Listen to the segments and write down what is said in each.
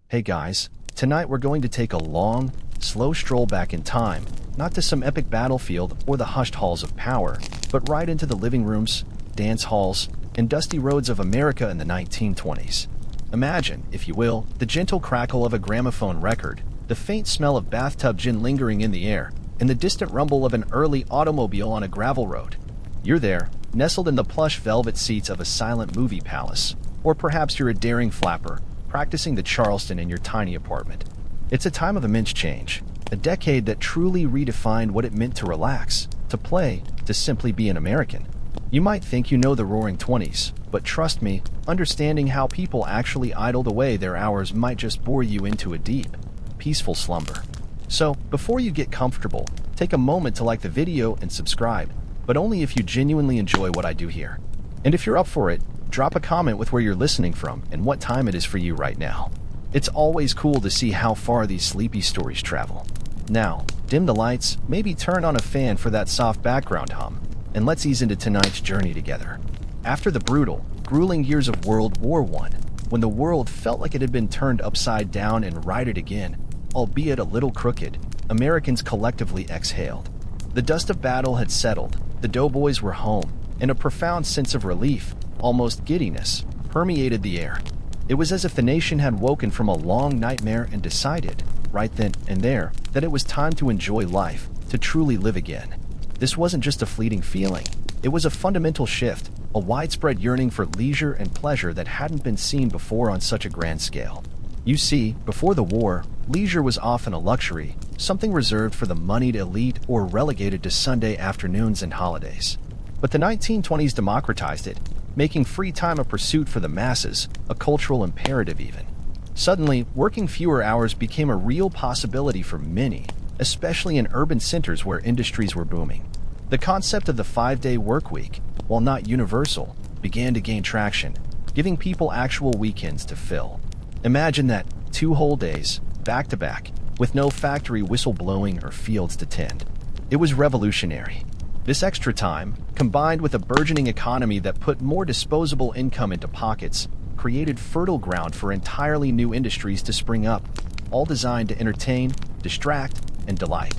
Hey guys, tonight we're going to take a long, slow stroll back in time, not to some epic battlefield or the hushed halls of power, but right into the living rooms, dance halls, and dusty roads of America in the 1920s. Imagine, if you will, the gentle crackle of a gramophone record, the faint smell of bathtub gin lingering in the air, and the distant rumble of an early automobile on a gravel road. You're there, nestled in the plush velvet seats of a silent movie palace, or perhaps you're a daring flapper, practicing the Charleston in your tiny apartment. It's a time of immense change, a decade that truly redefined what it meant to relax, to play, to simply be an American. You might think you know the Roaring Twenties, but trust me, understanding how people actually idled away their hours might just bore you into a deep, peaceful slumber. So, before you get comfortable, take a moment to like the video and subscribe, but only if you genuinely enjoy what I do here. And if you're up for it, drop a comment with where you're listening from and what time it is for you right now. It's always cool to see how far these sleepy stories travel. Now, dim the lights, maybe turn on a fan for that soft background hum, and let's ease into tonight's journey together. After the brutal, grueling years of World War I, when the world felt like it had been turned upside down and righted again, albeit a little crooked, Americans collectively exhaled. The dust of battle had settled, the doughboys were home, and a profound sense of relief, almost giddiness, permeated the air. It was as if the nation had woken from a long nightmare and decided, right then and there, that it was time to enjoy life, to truly live again. This wasn't just a fleeting feeling. It was a fundamental shift, a widespread yearning for leisure and pleasure that hadn't been seen before on such a grand scale. You see, before the war, leisure was often a luxury, something reserved for the moneyed elite or relegated to Sunday afternoons and holidays. But the 1920s democratized it, making free time a pursuit for the masses, a cultural imperative even. Suddenly, working fewer hours became a real possibility for many, especially in urban centers where industries were booming. The concept of the 5-day work week, while not universal, began to gain traction, giving people actual weekends to fill. Imagine that, 2 whole days, back to back, with no factory whistle blowing or fields to tend. It was revolutionary. This extra time, combined with a burgeoning economy that put more disposable income into pockets, created fertile ground for entirely new industries to spring up, all designed to entertain, distract, and delight.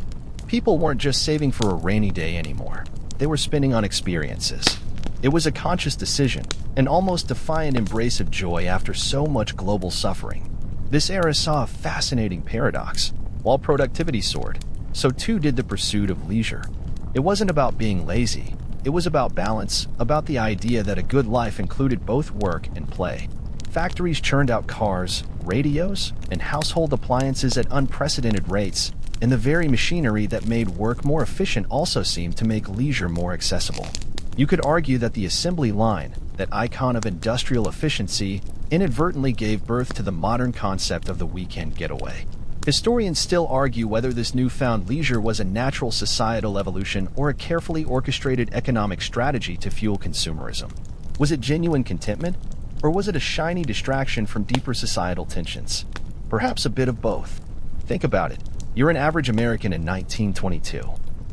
People weren't just saving for a rainy day anymore. They were spending on experiences. It was a conscious decision, an almost defiant embrace of joy after so much global suffering. This era saw a fascinating paradox. While productivity soared, so too did the pursuit of leisure. It wasn't about being lazy. It was about balance, about the idea that a good life included both work and play. Factories churned out cars, radios, and household appliances at unprecedented rates, and the very machinery that made work more efficient also seemed to make leisure more accessible. You could argue that the assembly line, that icon of industrial efficiency, inadvertently gave birth to the modern concept of the weekend getaway. Historians still argue whether this newfound leisure was a natural societal evolution or a carefully orchestrated economic strategy to fuel consumerism. Was it genuine contentment, or was it a shiny distraction from deeper societal tensions? Perhaps a bit of both. Think about it. You're an average American in 1922.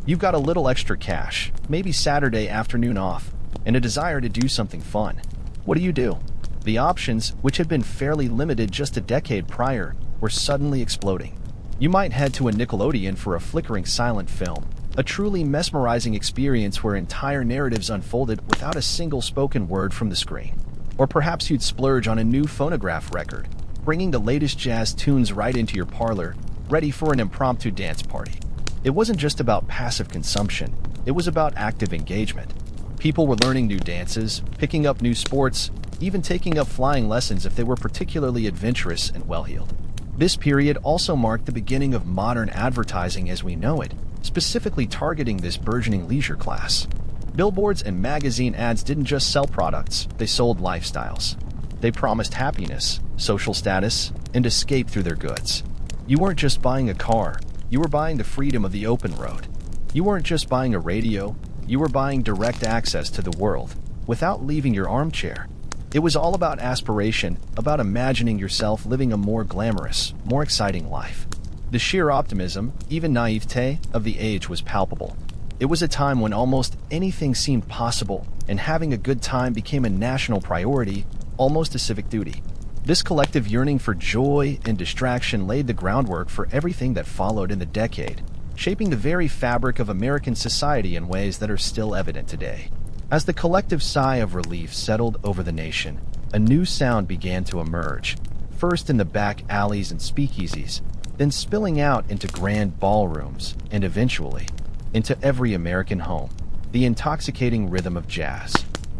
You've got a little extra cash, maybe Saturday afternoon off, and a desire to do something fun. What do? The options, which had been fairly limited just a decade prior, were suddenly exploding. You might head to a Nickelodeon for a flickering silent film, a truly mesmerizing experience where entire narratives unfolded without a single spoken word from the screen. Or perhaps you'd splurge on a new phonograph record, bringing the latest jazz tunes right into your parlor, ready for an impromptu dance party. It wasn't just about passive consumption, it was about active engagement. People were learning new dances, picking up new sports, even taking up flying lessons if they were particularly adventurous and well-heeled. This period also marked the beginning of modern advertising as we know it, specifically targeting this burgeoning leisure class. Billboards and magazine ads didn't just sell products, they sold lifestyles. They promised happiness, social status, and escape through their goods. You weren't just buying a car, you were buying the freedom of the open road. You weren't just buying a radio, you were buying direct access to the world, without leaving your armchair. It was all about aspiration, about imagining yourself living a more glamorous, more exciting life. The sheer optimism, even naivete, of the age was palpable. It was a time when almost anything seemed possible, and having a good time became a national priority, almost a civic duty. This collective yearning for joy and distraction laid the groundwork for everything that followed in the decade, shaping the very fabric of American society in ways that are still evident today. As the collective sigh of relief settled over the nation, a new sound began to emerge, first in the back alleys and speakeasies, then spilling out into grand ballrooms, and eventually, into every American home, the intoxicating rhythm of jazz.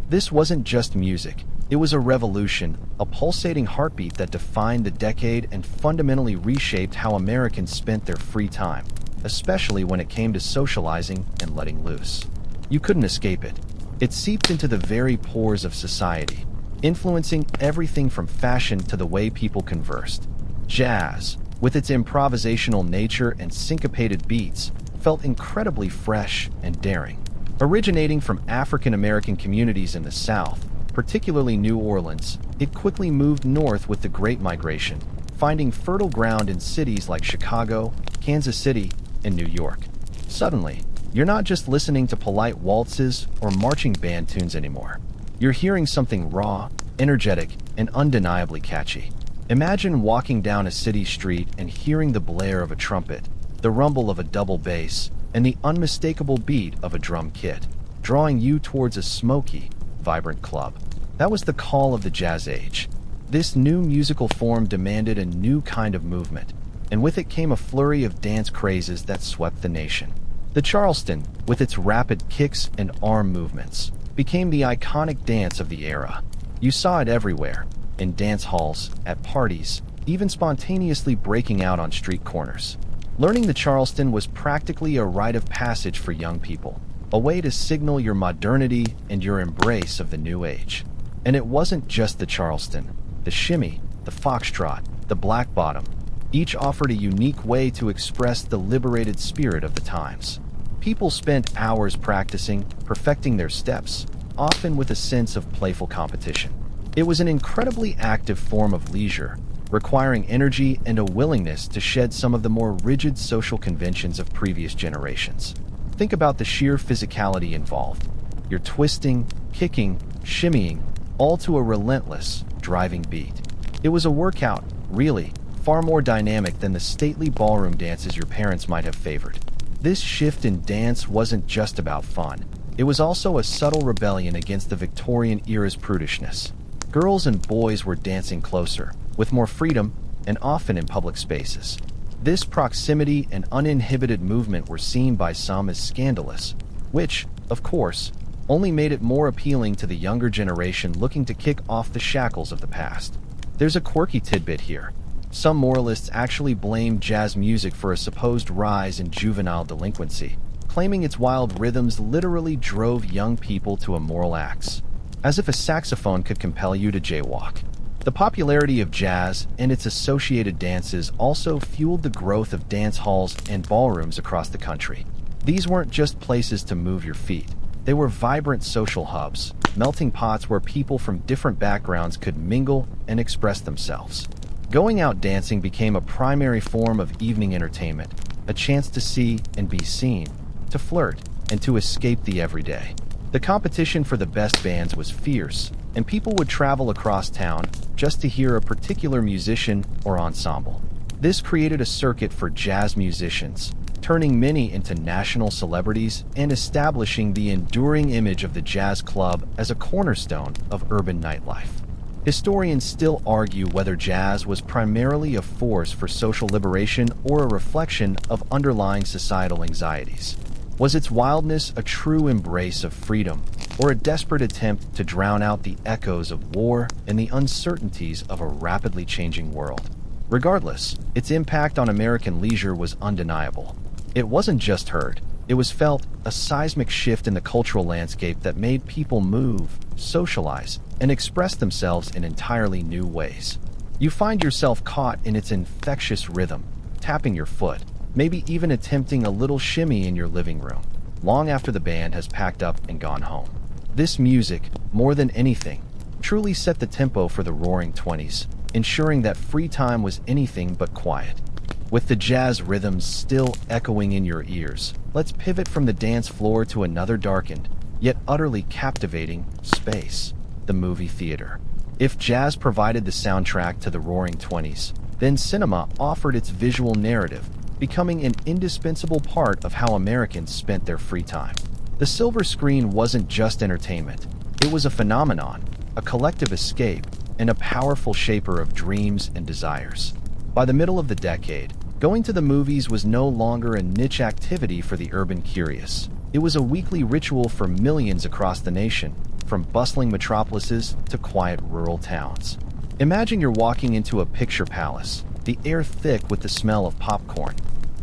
This wasn't just music. It was a revolution, a pulsating heartbeat that defined the decade and fundamentally reshaped how Americans spent their free time, especially when it came to socializing and letting loose. You couldn't escape it. It seeped into the very pores of society, influencing everything from fashion to the way people conversed. Jazz, with its improvisational nature and syncopated beats, felt incredibly fresh and daring. Originating from African American communities in the South, particularly New Orleans, it quickly moved north with the Great Migration, finding fertile ground in cities like Chicago, Kansas City, and New York. Suddenly, you're not just listening to polite waltzes or marching band tunes anymore. You're hearing something raw, energetic, and undeniably catchy. Imagine walking down a city street and hearing the blare of a trumpet, the rumble of a double bass, and the unmistakable beat of a drum kit, drawing you towards a smoky, vibrant club. That was the call of the Jazz Age. This new musical form demanded a new kind of movement, and with it came a flurry of dance crazes that swept the nation. The Charleston, with its rapid kicks and arm movements, became the iconic dance of the era. You saw it everywhere, in dance halls, at parties, even spontaneously breaking out on street corners. Learning the Charleston was practically a rite of passage for young people, a way to signal your modernity and your embrace of the new age. And it wasn't just the Charleston. The shimmy, the foxtrot, the black bottom, each offered a unique way to express the liberated spirit of the times. People spent hours practicing, perfecting their steps, often with a sense of playful competition. It was an incredibly active form of leisure, requiring energy and a willingness to shed some of the more rigid social conventions of previous generations. Think about the sheer physicality involved. You're twisting, kicking, shimmying, all to a relentless, driving beat. It was a workout, really, far more dynamic than the stately ballroom dances your parents might have favored. This shift in dance wasn't just about fun. It was also a subtle rebellion against the Victorian era's prudishness. Girls and boys were dancing closer, with more freedom, and often in public spaces. This proximity and uninhibited movement were seen by some as scandalous, which, of course, only made it more appealing to the younger generation looking to kick off the shackles of the past. There's a quirky tidbit here. Some moralists actually blamed jazz music for a supposed rise in juvenile delinquency, claiming its wild rhythms literally drove young people to immoral acts, as if a saxophone could compel you to jaywalk. The popularity of jazz and its associated dances also fueled the growth of dance halls and ballrooms across the country. These weren't just places to move your feet. They were vibrant social hubs, melting pots where people from different backgrounds could mingle and express themselves. Going out dancing became a primary form of evening entertainment, a chance to see and be seen, to flirt, and to escape the everyday. The competition for the best bands was fierce, and people would travel across town just to hear a particular musician or ensemble. This created a circuit for jazz musicians, turning many into national celebrities and establishing the enduring image of the jazz club as a cornerstone of urban nightlife. Historians still argue whether jazz was primarily a force for social liberation or a reflection of underlying societal anxieties. Was its wildness a true embrace of freedom, or a desperate attempt to drown out the echoes of war and the uncertainties of a rapidly changing world? Regardless, its impact on American leisure was undeniable. It wasn't just heard, it was felt, a seismic shift in the cultural landscape that made people move, socialize, and express themselves in entirely new ways. You find yourself caught in its infectious rhythm, tapping your foot, maybe even attempting a little shimmy in your living room, long after the band has packed up and gone home. This music, more than anything, truly set the tempo for the Roaring Twenties, ensuring that free time was anything but quiet. With the jazz rhythms still echoing in your ears, let's pivot from the dance floor to another darkened, yet utterly captivating, space, the movie theater. If jazz provided the soundtrack to the Roaring Twenties, then cinema offered its visual narrative, becoming an indispensable part of how Americans spent their free time. The silver screen wasn't just entertainment. It was a phenomenon, a collective escape, and a powerful shaper of dreams and desires. By the middle of the decade, going to the movies was no longer a niche activity for the urban curious. It was a weekly ritual for millions across the nation, from bustling metropolises to quiet rural towns. Imagine you're walking into a picture palace, the air thick with the smell of popcorn.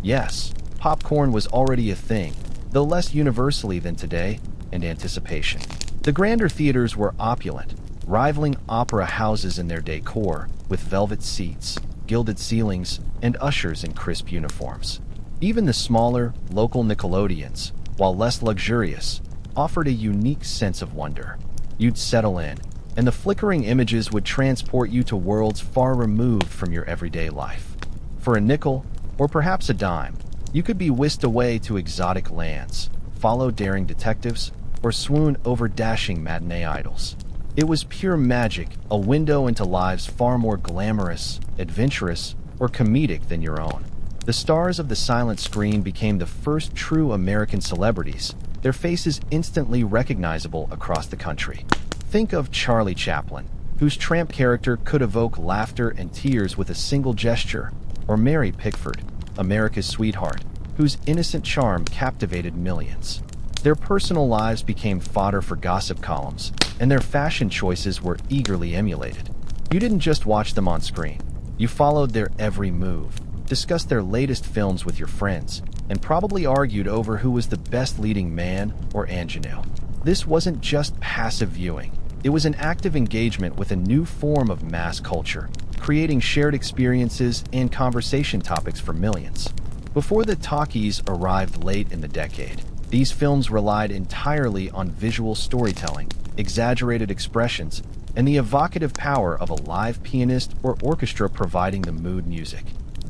Yes, popcorn was already a thing, though less universally than today, and anticipation. The grander theaters were opulent, rivaling opera houses in their decor, with velvet seats, gilded ceilings, and ushers in crisp uniforms. Even the smaller, local Nickelodeons, while less luxurious, offered a unique sense of wonder. You'd settle in, and the flickering images would transport you to worlds far removed from your everyday life. For a nickel, or perhaps a dime, you could be whisked away to exotic lands, follow daring detectives, or swoon over dashing matinee idols. It was pure magic, a window into lives far more glamorous, adventurous, or comedic than your own. The stars of the silent screen became the first true American celebrities, their faces instantly recognizable across the country. Think of Charlie Chaplin, whose tramp character could evoke laughter and tears with a single gesture, or Mary Pickford, America's sweetheart, whose innocent charm captivated millions. Their personal lives became fodder for gossip columns, and their fashion choices were eagerly emulated. You didn't just watch them on screen. You followed their every move, discussed their latest films with your friends, and probably argued over who was the best leading man or ingenue. This wasn't just passive viewing. It was an active engagement with a new form of mass culture, creating shared experiences and conversation topics for millions. Before the talkies arrived late in the decade, these films relied entirely on visual storytelling, exaggerated expressions, and the evocative power of a live pianist or orchestra providing the mood music.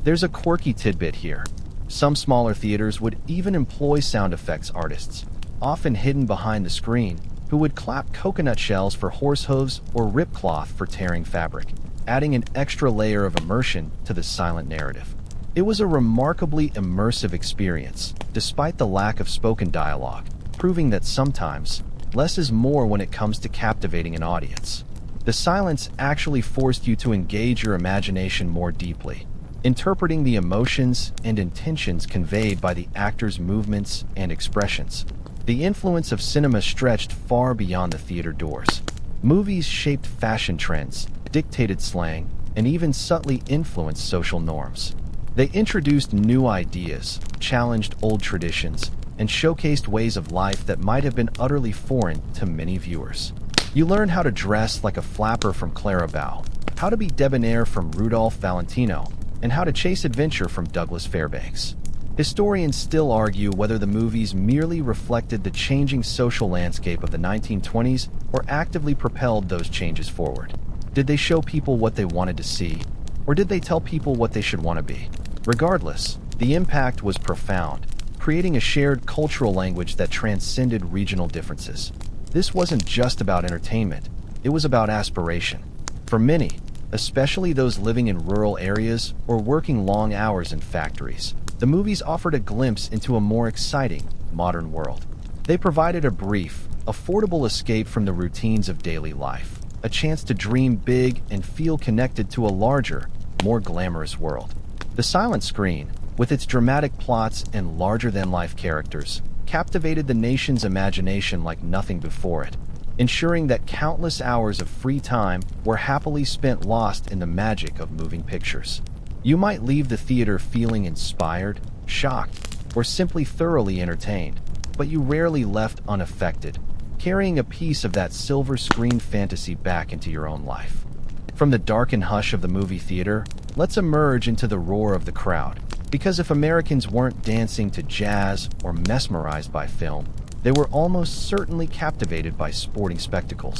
There's a quirky tidbit here. Some smaller theaters would even employ sound effects artists, often hidden behind the screen, who would clap coconut shells for horse hooves or rip cloth for tearing fabric, adding an extra layer of immersion to the silent narrative. It was a remarkably immersive experience, despite the lack of spoken dialogue, proving that sometimes less is more when it comes to captivating an audience. The silence actually forced you to engage your imagination more deeply, interpreting the emotions and intentions conveyed by the actors' movements and expressions. The influence of cinema stretched far beyond the theater doors. Movies shaped fashion trends, dictated slang, and even subtly influenced social norms. They introduced new ideas, challenged old traditions, and showcased ways of life that might have been utterly foreign to many viewers. You learned how to dress like a flapper from Clara Bow, how to be debonair from Rudolph Valentino, and how to chase adventure from Douglas Fairbanks. Historians still argue whether the movies merely reflected the changing social landscape of the 1920s or actively propelled those changes forward. Did they show people what they wanted to see, or did they tell people what they should want to be? Regardless, the impact was profound, creating a shared cultural language that transcended regional differences. This wasn't just about entertainment, it was about aspiration. For many, especially those living in rural areas or working long hours in factories, the movies offered a glimpse into a more exciting, modern world. They provided a brief, affordable escape from the routines of daily life, a chance to dream big and feel connected to a larger, more glamorous world. The silent screen, with its dramatic plots and larger-than-life characters, captivated the nation's imagination like nothing before it, ensuring that countless hours of free time were happily spent lost in the magic of moving pictures. You might leave the theater feeling inspired, shocked, or simply thoroughly entertained, but you rarely left unaffected, carrying a piece of that silver screen fantasy back into your own life. From the darkened hush of the movie theater, let's emerge into the roar of the crowd, because if Americans weren't dancing to jazz or mesmerized by film, they were almost certainly captivated by sporting spectacles.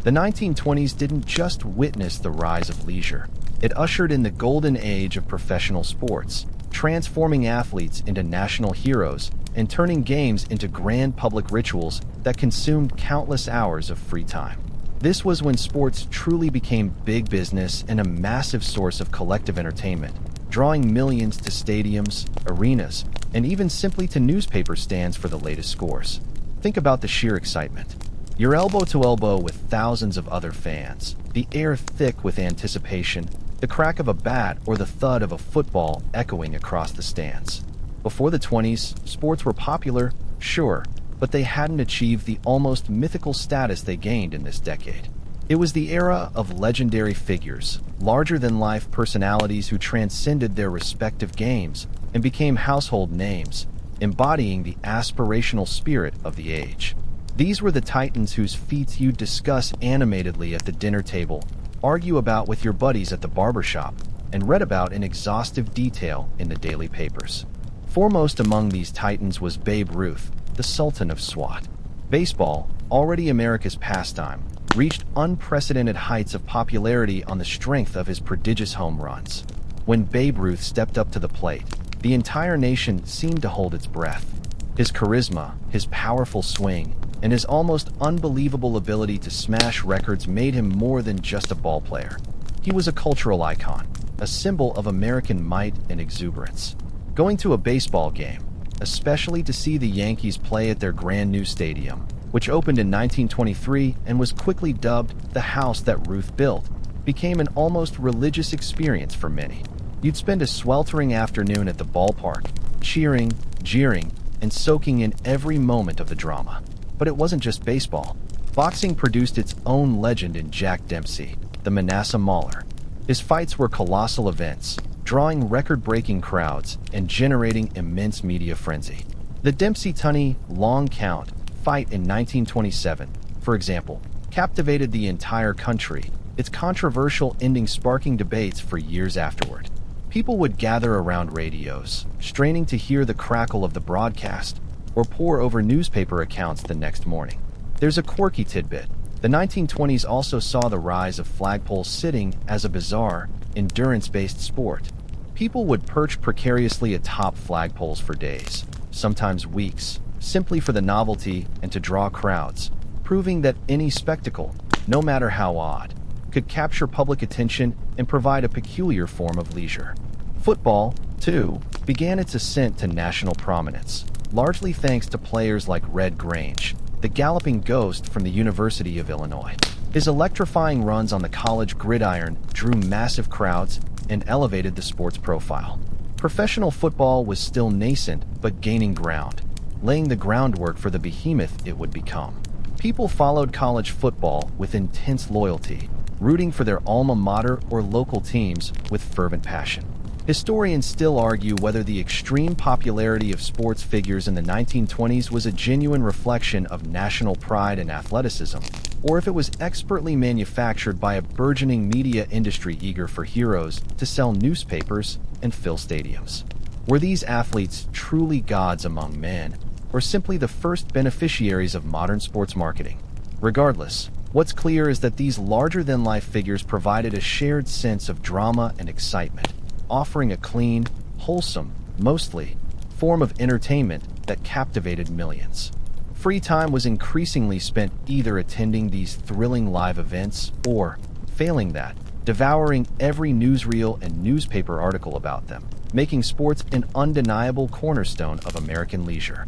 The 1920s didn't just witness the rise of leisure. It ushered in the golden age of professional sports, transforming athletes into national heroes and turning games into grand public rituals that consumed countless hours of free time. This was when sports truly became big business and a massive source of collective entertainment, drawing millions to stadiums, arenas, and even simply to newspaper stands for the latest scores. Think about the sheer excitement. You're elbow to elbow with thousands of other fans, the air thick with anticipation, the crack of a bat or the thud of a football echoing across the stands. Before the 20s, sports were popular, sure, but they hadn't achieved the almost mythical status they gained in this decade. It was the era of legendary figures, larger-than-life personalities who transcended their respective games and became household names, embodying the aspirational spirit of the age. These were the titans whose feats you'd discuss animatedly at the dinner table, argue about with your buddies at the barbershop, and read about in exhaustive detail in the daily papers. Foremost among these titans was Babe Ruth, the Sultan of SWAT. Baseball, already America's pastime, reached unprecedented heights of popularity on the strength of his prodigious home runs. When Babe Ruth stepped up to the plate, the entire nation seemed to hold its breath. His charisma, his powerful swing, and his almost unbelievable ability to smash records made him more than just a ball player. He was a cultural icon, a symbol of American might and exuberance. Going to a baseball game, especially to see the Yankees play at their brand new stadium, which opened in 1923 and was quickly dubbed the house that Ruth built, became an almost religious experience for many. You'd spend a sweltering afternoon at the ballpark, cheering, jeering, and soaking in every moment of the drama. But it wasn't just baseball. Boxing produced its own legend in Jack Dempsey, the Manasseh Mauler. His fights were colossal events, drawing record-breaking crowds and generating immense media frenzy. The Dempsey-Tunney long count fight in 1927, for example, captivated the entire country, its controversial ending sparking debates for years afterward. People would gather around radios, straining to hear the crackle of the broadcast, or pore over newspaper accounts the next morning. There's a quirky tidbit. The 1920s also saw the rise of flagpole sitting as a bizarre, endurance-based sport. People would perch precariously atop flagpoles for days, sometimes weeks, simply for the novelty and to draw crowds, proving that any spectacle, no matter how odd, could capture public attention and provide a peculiar form of leisure. Football, too, began its ascent to national prominence, largely thanks to players like Red Grange, the galloping ghost from the University of Illinois. His electrifying runs on the college gridiron drew massive crowds and elevated the sport's profile. Professional football was still nascent but gaining ground, laying the groundwork for the behemoth it would become. People followed college football with intense loyalty, rooting for their alma mater or local teams with fervent passion. Historians still argue whether the extreme popularity of sports figures in the 1920s was a genuine reflection of national pride and athleticism, or if it was expertly manufactured by a burgeoning media industry eager for heroes to sell newspapers and fill stadiums. Were these athletes truly gods among men, or simply the first beneficiaries of modern sports marketing? Regardless, what's clear is that these larger-than-life figures provided a shared sense of drama and excitement, offering a clean, wholesome, mostly, form of entertainment that captivated millions. Free time was increasingly spent either attending these thrilling live events or, failing that, devouring every newsreel and newspaper article about them, making sports an undeniable cornerstone of American leisure.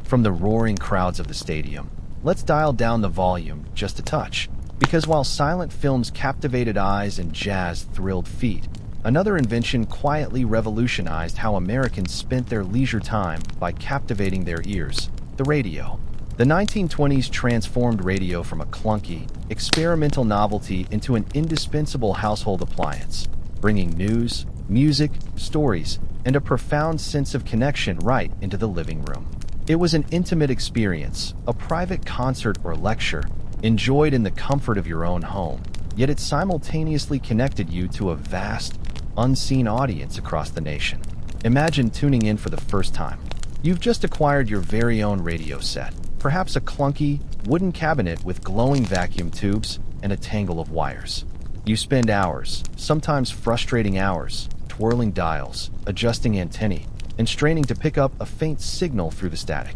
From the roaring crowds of the stadium, let's dial down the volume just a touch, because while silent films captivated eyes and jazz thrilled feet, another invention quietly revolutionized how Americans spent their leisure time by captivating their ears: the radio. The 1920s transformed radio from a clunky, experimental novelty into an indispensable household appliance, bringing news, music, stories, and a profound sense of connection right into the living room. It was an intimate experience, a private concert or lecture, enjoyed in the comfort of your own home, yet it simultaneously connected you to a vast, unseen audience across the nation. Imagine tuning in for the first time. You've just acquired your very own radio set, perhaps a clunky, wooden cabinet with glowing vacuum tubes and a tangle of wires. You spend hours, sometimes frustrating hours, twirling dials, adjusting antennae, and straining to pick up a faint signal through the static.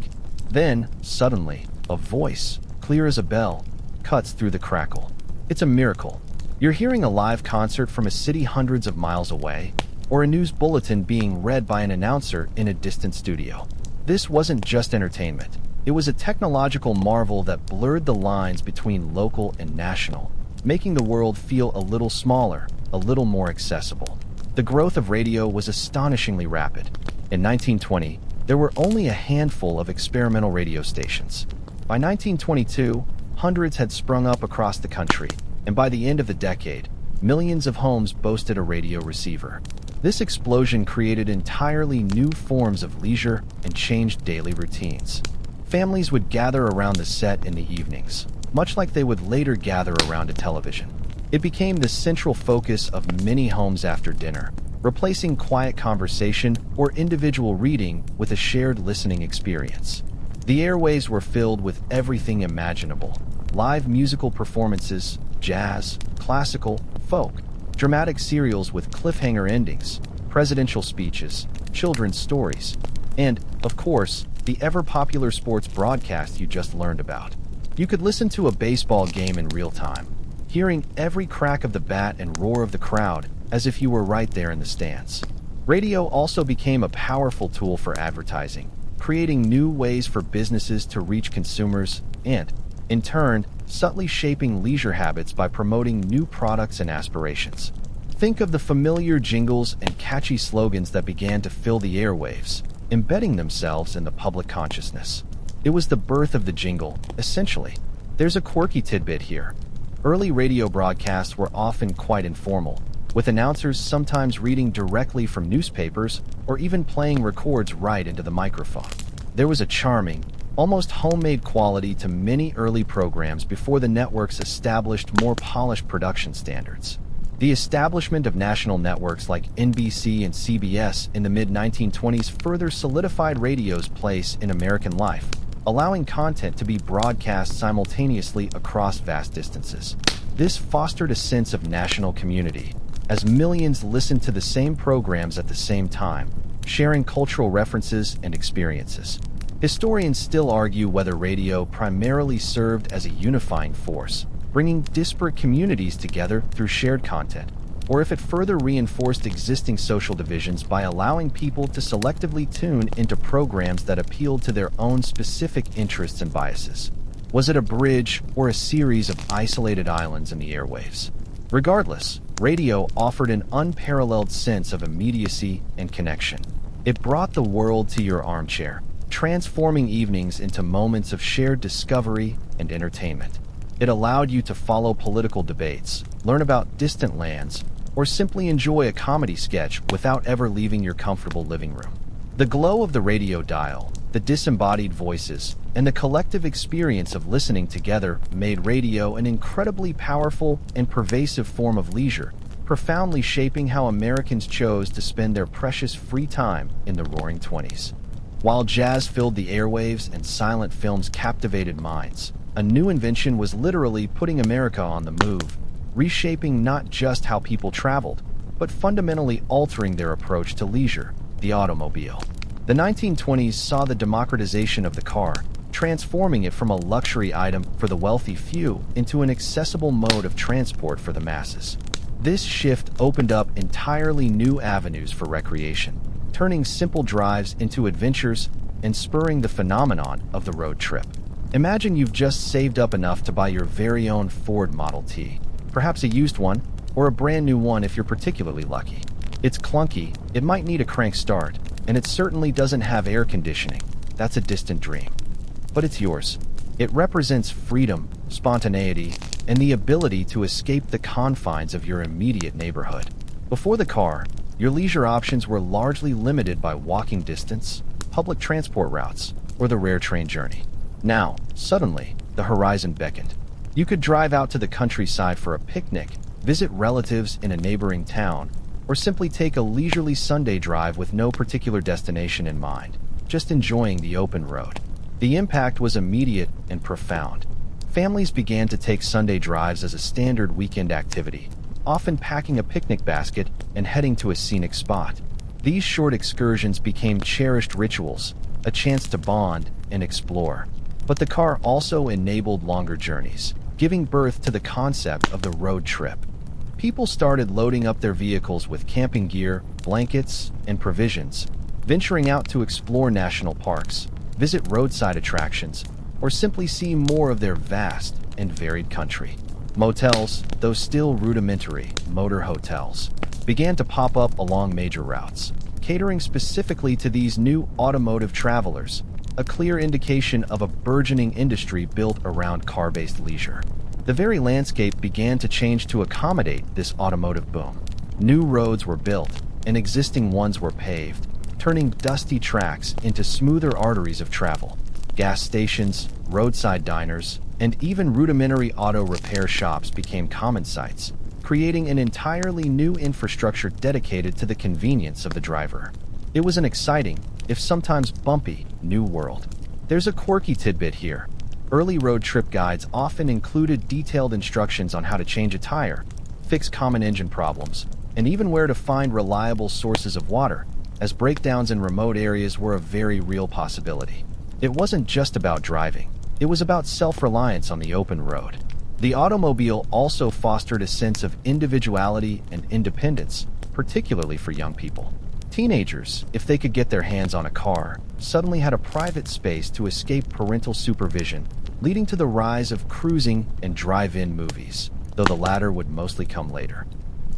Then, suddenly, a voice, clear as a bell, cuts through the crackle. It's a miracle. You're hearing a live concert from a city hundreds of miles away, or a news bulletin being read by an announcer in a distant studio. This wasn't just entertainment. It was a technological marvel that blurred the lines between local and national, making the world feel a little smaller, a little more accessible. The growth of radio was astonishingly rapid. In 1920, there were only a handful of experimental radio stations. By 1922, hundreds had sprung up across the country, and by the end of the decade, millions of homes boasted a radio receiver. This explosion created entirely new forms of leisure and changed daily routines. Families would gather around the set in the evenings, much like they would later gather around a television. It became the central focus of many homes after dinner, replacing quiet conversation or individual reading with a shared listening experience. The airwaves were filled with everything imaginable: live musical performances, jazz, classical, folk, dramatic serials with cliffhanger endings, presidential speeches, children's stories, and, of course, the ever-popular sports broadcast you just learned about. You could listen to a baseball game in real time, hearing every crack of the bat and roar of the crowd as if you were right there in the stands. Radio also became a powerful tool for advertising, creating new ways for businesses to reach consumers and, in turn, subtly shaping leisure habits by promoting new products and aspirations. Think of the familiar jingles and catchy slogans that began to fill the airwaves, embedding themselves in the public consciousness. It was the birth of the jingle, essentially. There's a quirky tidbit here. Early radio broadcasts were often quite informal, with announcers sometimes reading directly from newspapers or even playing records right into the microphone. There was a charming, almost homemade quality to many early programs before the networks established more polished production standards. The establishment of national networks like NBC and CBS in the mid-1920s further solidified radio's place in American life, allowing content to be broadcast simultaneously across vast distances. This fostered a sense of national community, as millions listened to the same programs at the same time, sharing cultural references and experiences. Historians still argue whether radio primarily served as a unifying force, bringing disparate communities together through shared content, or if it further reinforced existing social divisions by allowing people to selectively tune into programs that appealed to their own specific interests and biases. Was it a bridge or a series of isolated islands in the airwaves? Regardless, radio offered an unparalleled sense of immediacy and connection. It brought the world to your armchair, transforming evenings into moments of shared discovery and entertainment. It allowed you to follow political debates, learn about distant lands, or simply enjoy a comedy sketch without ever leaving your comfortable living room. The glow of the radio dial, the disembodied voices, and the collective experience of listening together made radio an incredibly powerful and pervasive form of leisure, profoundly shaping how Americans chose to spend their precious free time in the Roaring Twenties. While jazz filled the airwaves and silent films captivated minds, a new invention was literally putting America on the move, reshaping not just how people traveled, but fundamentally altering their approach to leisure: the automobile. The 1920s saw the democratization of the car, transforming it from a luxury item for the wealthy few into an accessible mode of transport for the masses. This shift opened up entirely new avenues for recreation, turning simple drives into adventures and spurring the phenomenon of the road trip. Imagine you've just saved up enough to buy your very own Ford Model T, perhaps a used one, or a brand new one if you're particularly lucky. It's clunky, it might need a crank start, and it certainly doesn't have air conditioning. That's a distant dream. But it's yours. It represents freedom, spontaneity, and the ability to escape the confines of your immediate neighborhood. Before the car, your leisure options were largely limited by walking distance, public transport routes, or the rare train journey. Now, suddenly, the horizon beckoned. You could drive out to the countryside for a picnic, visit relatives in a neighboring town, or simply take a leisurely Sunday drive with no particular destination in mind, just enjoying the open road. The impact was immediate and profound. Families began to take Sunday drives as a standard weekend activity, often packing a picnic basket and heading to a scenic spot. These short excursions became cherished rituals, a chance to bond and explore. But the car also enabled longer journeys. giving birth to the concept of the road trip. People started loading up their vehicles with camping gear, blankets, and provisions, venturing out to explore national parks, visit roadside attractions, or simply see more of their vast and varied country. Motels, though still rudimentary motor hotels, began to pop up along major routes, catering specifically to these new automotive travelers, a clear indication of a burgeoning industry built around car-based leisure. The very landscape began to change to accommodate this automotive boom. New roads were built, and existing ones were paved, turning dusty tracks into smoother arteries of travel. Gas stations, roadside diners, and even rudimentary auto repair shops became common sights, creating an entirely new infrastructure dedicated to the convenience of the driver. It was an exciting, if sometimes bumpy, new world. There's a quirky tidbit here. Early road trip guides often included detailed instructions on how to change a tire, fix common engine problems, and even where to find reliable sources of water, as breakdowns in remote areas were a very real possibility. It wasn't just about driving. It was about self-reliance on the open road. The automobile also fostered a sense of individuality and independence, particularly for young people. Teenagers, if they could get their hands on a car, suddenly had a private space to escape parental supervision, leading to the rise of cruising and drive-in movies, though the latter would mostly come later.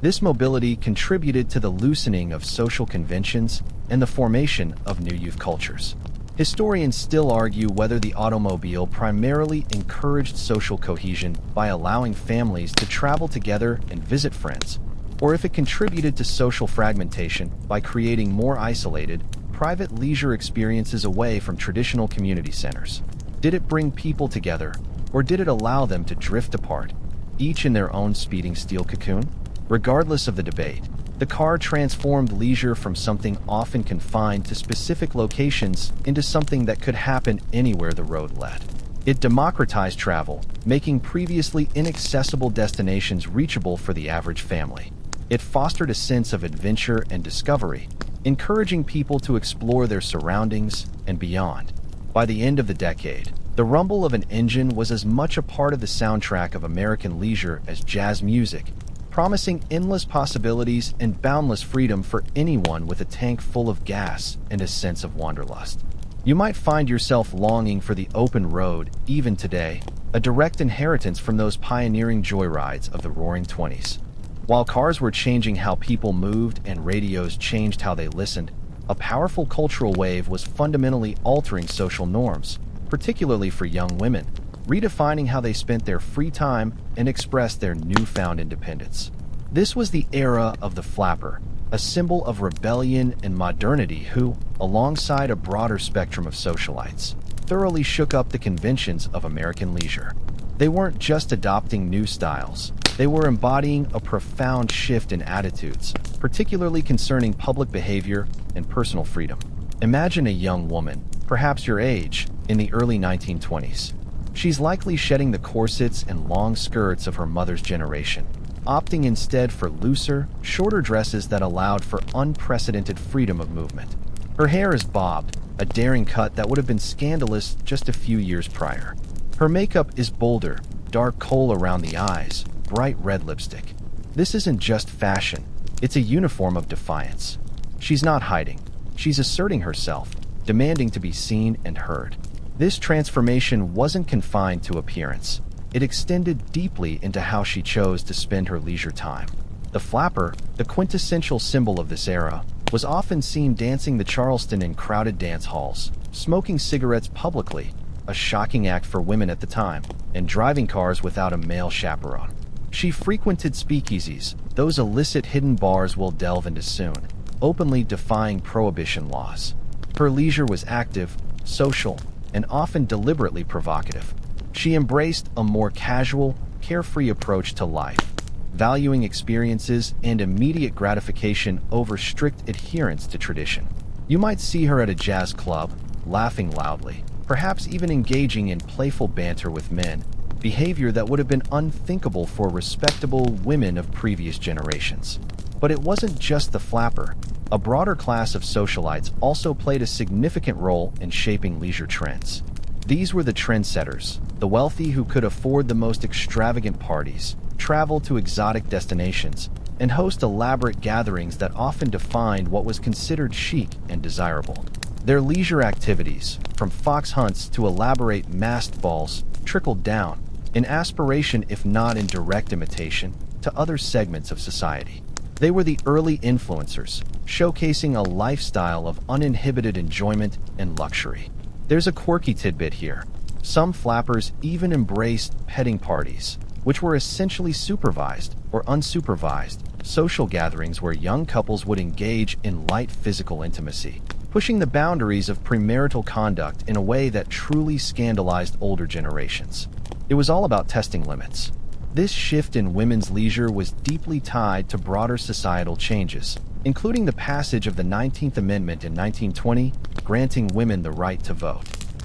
This mobility contributed to the loosening of social conventions and the formation of new youth cultures. Historians still argue whether the automobile primarily encouraged social cohesion by allowing families to travel together and visit friends, or if it contributed to social fragmentation by creating more isolated, private leisure experiences away from traditional community centers. Did it bring people together, or did it allow them to drift apart, each in their own speeding steel cocoon? Regardless of the debate, the car transformed leisure from something often confined to specific locations into something that could happen anywhere the road led. It democratized travel, making previously inaccessible destinations reachable for the average family. It fostered a sense of adventure and discovery, encouraging people to explore their surroundings and beyond. By the end of the decade, the rumble of an engine was as much a part of the soundtrack of American leisure as jazz music, promising endless possibilities and boundless freedom for anyone with a tank full of gas and a sense of wanderlust. You might find yourself longing for the open road even today, a direct inheritance from those pioneering joyrides of the Roaring '20s. While cars were changing how people moved and radios changed how they listened, a powerful cultural wave was fundamentally altering social norms, particularly for young women, redefining how they spent their free time and expressed their newfound independence. This was the era of the flapper, a symbol of rebellion and modernity who, alongside a broader spectrum of socialites, thoroughly shook up the conventions of American leisure. They weren't just adopting new styles, they were embodying a profound shift in attitudes, particularly concerning public behavior and personal freedom. Imagine a young woman, perhaps your age, in the early 1920s. She's likely shedding the corsets and long skirts of her mother's generation, opting instead for looser, shorter dresses that allowed for unprecedented freedom of movement. Her hair is bobbed, a daring cut that would have been scandalous just a few years prior. Her makeup is bolder, dark kohl around the eyes, bright red lipstick. This isn't just fashion, it's a uniform of defiance. She's not hiding, she's asserting herself, demanding to be seen and heard. This transformation wasn't confined to appearance. It extended deeply into how she chose to spend her leisure time. The flapper, the quintessential symbol of this era, was often seen dancing the Charleston in crowded dance halls, smoking cigarettes publicly, a shocking act for women at the time, and driving cars without a male chaperone. She frequented speakeasies, those illicit hidden bars we'll delve into soon, openly defying prohibition laws. Her leisure was active, social, and often deliberately provocative. She embraced a more casual, carefree approach to life, valuing experiences and immediate gratification over strict adherence to tradition. You might see her at a jazz club, laughing loudly, perhaps even engaging in playful banter with men, behavior that would have been unthinkable for respectable women of previous generations. But it wasn't just the flapper. A broader class of socialites also played a significant role in shaping leisure trends. These were the trendsetters, the wealthy who could afford the most extravagant parties, travel to exotic destinations, and host elaborate gatherings that often defined what was considered chic and desirable. Their leisure activities, from fox hunts to elaborate masked balls, trickled down, in aspiration if not in direct imitation, to other segments of society. They were the early influencers, showcasing a lifestyle of uninhibited enjoyment and luxury. There's a quirky tidbit here. Some flappers even embraced petting parties, which were essentially supervised or unsupervised social gatherings where young couples would engage in light physical intimacy, pushing the boundaries of premarital conduct in a way that truly scandalized older generations. It was all about testing limits. This shift in women's leisure was deeply tied to broader societal changes, including the passage of the 19th Amendment in 1920, granting women the right to vote.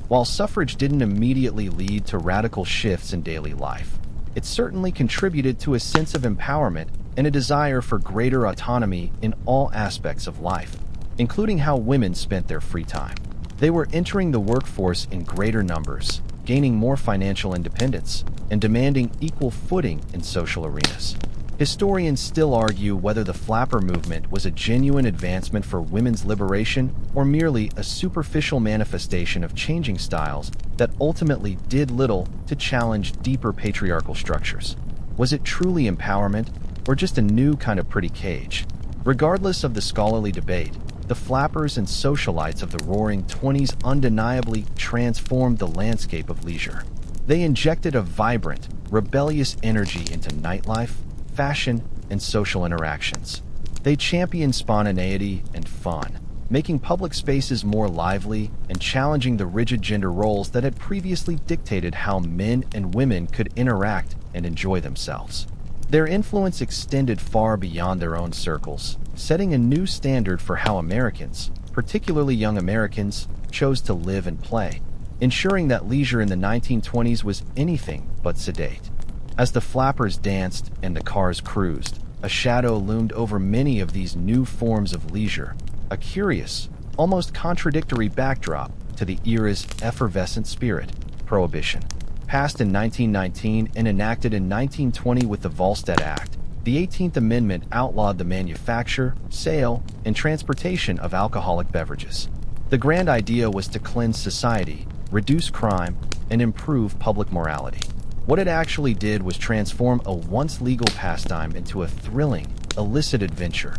While suffrage didn't immediately lead to radical shifts in daily life, it certainly contributed to a sense of empowerment and a desire for greater autonomy in all aspects of life, including how women spent their free time. They were entering the workforce in greater numbers, gaining more financial independence, and demanding equal footing in social arenas. Historians still argue whether the flapper movement was a genuine advancement for women's liberation or merely a superficial manifestation of changing styles that ultimately did little to challenge deeper patriarchal structures. Was it truly empowerment, or just a new kind of pretty cage? Regardless of the scholarly debate, the flappers and socialites of the Roaring '20s undeniably transformed the landscape of leisure. They injected a vibrant, rebellious energy into nightlife, fashion, and social interactions. They championed spontaneity and fun, making public spaces more lively and challenging the rigid gender roles that had previously dictated how men and women could interact and enjoy themselves. Their influence extended far beyond their own circles, setting a new standard for how Americans, particularly young Americans, chose to live and play, ensuring that leisure in the 1920s was anything but sedate. As the flappers danced and the cars cruised, a shadow loomed over many of these new forms of leisure, a curious, almost contradictory backdrop to the era's effervescent spirit, Prohibition. Passed in 1919 and enacted in 1920 with the Volstead Act, the 18th Amendment outlawed the manufacture, sale, and transportation of alcoholic beverages. The grand idea was to cleanse society, reduce crime, and improve public morality. What it actually did was transform a once legal pastime into a thrilling, illicit adventure,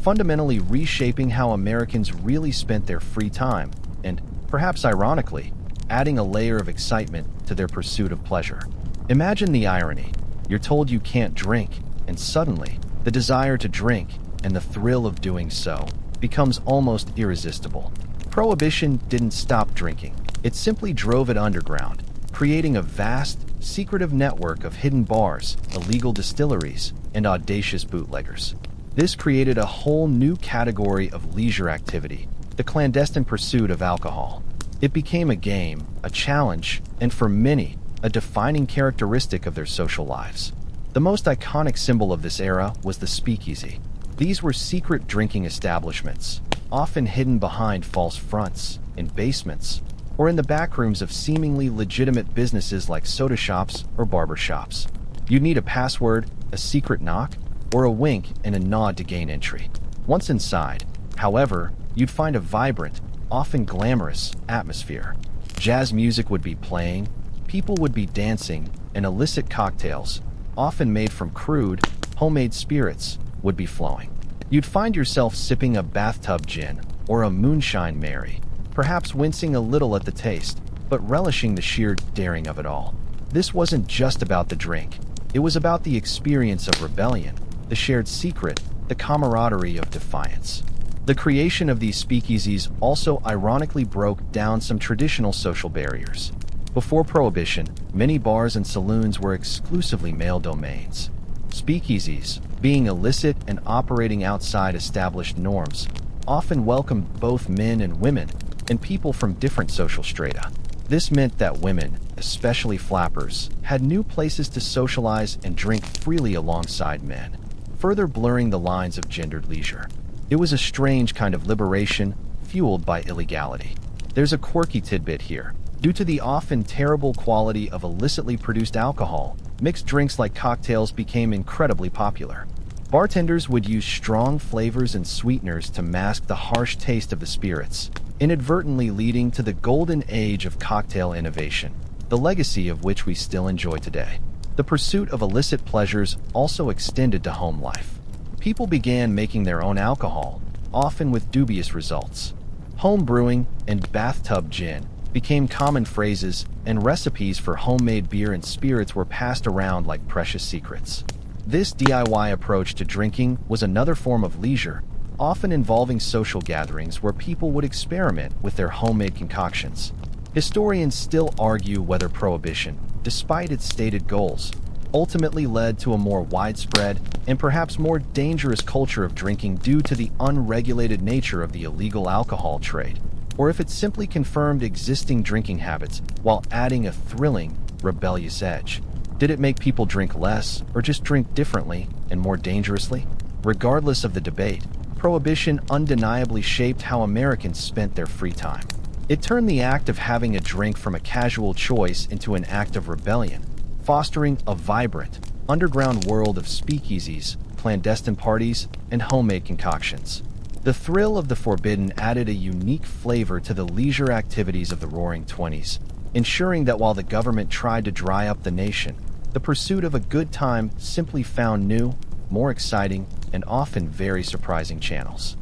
fundamentally reshaping how Americans really spent their free time and, perhaps ironically, adding a layer of excitement to their pursuit of pleasure. Imagine the irony. You're told you can't drink, and suddenly, the desire to drink and the thrill of doing so becomes almost irresistible. Prohibition didn't stop drinking. It simply drove it underground, creating a vast, secretive network of hidden bars, illegal distilleries, and audacious bootleggers. This created a whole new category of leisure activity, the clandestine pursuit of alcohol. It became a game, a challenge, and for many, a defining characteristic of their social lives. The most iconic symbol of this era was the speakeasy. These were secret drinking establishments, often hidden behind false fronts, in basements, or in the back rooms of seemingly legitimate businesses like soda shops or barber shops. You'd need a password, a secret knock, or a wink and a nod to gain entry. Once inside, however, you'd find a vibrant, often glamorous, atmosphere. Jazz music would be playing, people would be dancing, and illicit cocktails, often made from crude, homemade spirits, would be flowing. You'd find yourself sipping a bathtub gin or a moonshine Mary, perhaps wincing a little at the taste, but relishing the sheer daring of it all. This wasn't just about the drink. It was about the experience of rebellion, the shared secret, the camaraderie of defiance. The creation of these speakeasies also ironically broke down some traditional social barriers. Before Prohibition, many bars and saloons were exclusively male domains. Speakeasies, being illicit and operating outside established norms, often welcomed both men and women, and people from different social strata. This meant that women, especially flappers, had new places to socialize and drink freely alongside men, further blurring the lines of gendered leisure. It was a strange kind of liberation, fueled by illegality. There's a quirky tidbit here. Due to the often terrible quality of illicitly produced alcohol, mixed drinks like cocktails became incredibly popular. Bartenders would use strong flavors and sweeteners to mask the harsh taste of the spirits, inadvertently leading to the golden age of cocktail innovation, the legacy of which we still enjoy today. The pursuit of illicit pleasures also extended to home life. People began making their own alcohol, often with dubious results. Home brewing and bathtub gin became common phrases, and recipes for homemade beer and spirits were passed around like precious secrets. This DIY approach to drinking was another form of leisure, often involving social gatherings where people would experiment with their homemade concoctions. Historians still argue whether Prohibition, despite its stated goals, ultimately led to a more widespread and perhaps more dangerous culture of drinking due to the unregulated nature of the illegal alcohol trade, or if it simply confirmed existing drinking habits while adding a thrilling, rebellious edge. Did it make people drink less, or just drink differently and more dangerously? Regardless of the debate, Prohibition undeniably shaped how Americans spent their free time. It turned the act of having a drink from a casual choice into an act of rebellion, fostering a vibrant, underground world of speakeasies, clandestine parties, and homemade concoctions. The thrill of the forbidden added a unique flavor to the leisure activities of the Roaring Twenties, ensuring that while the government tried to dry up the nation, the pursuit of a good time simply found new, more exciting, and often very surprising channels.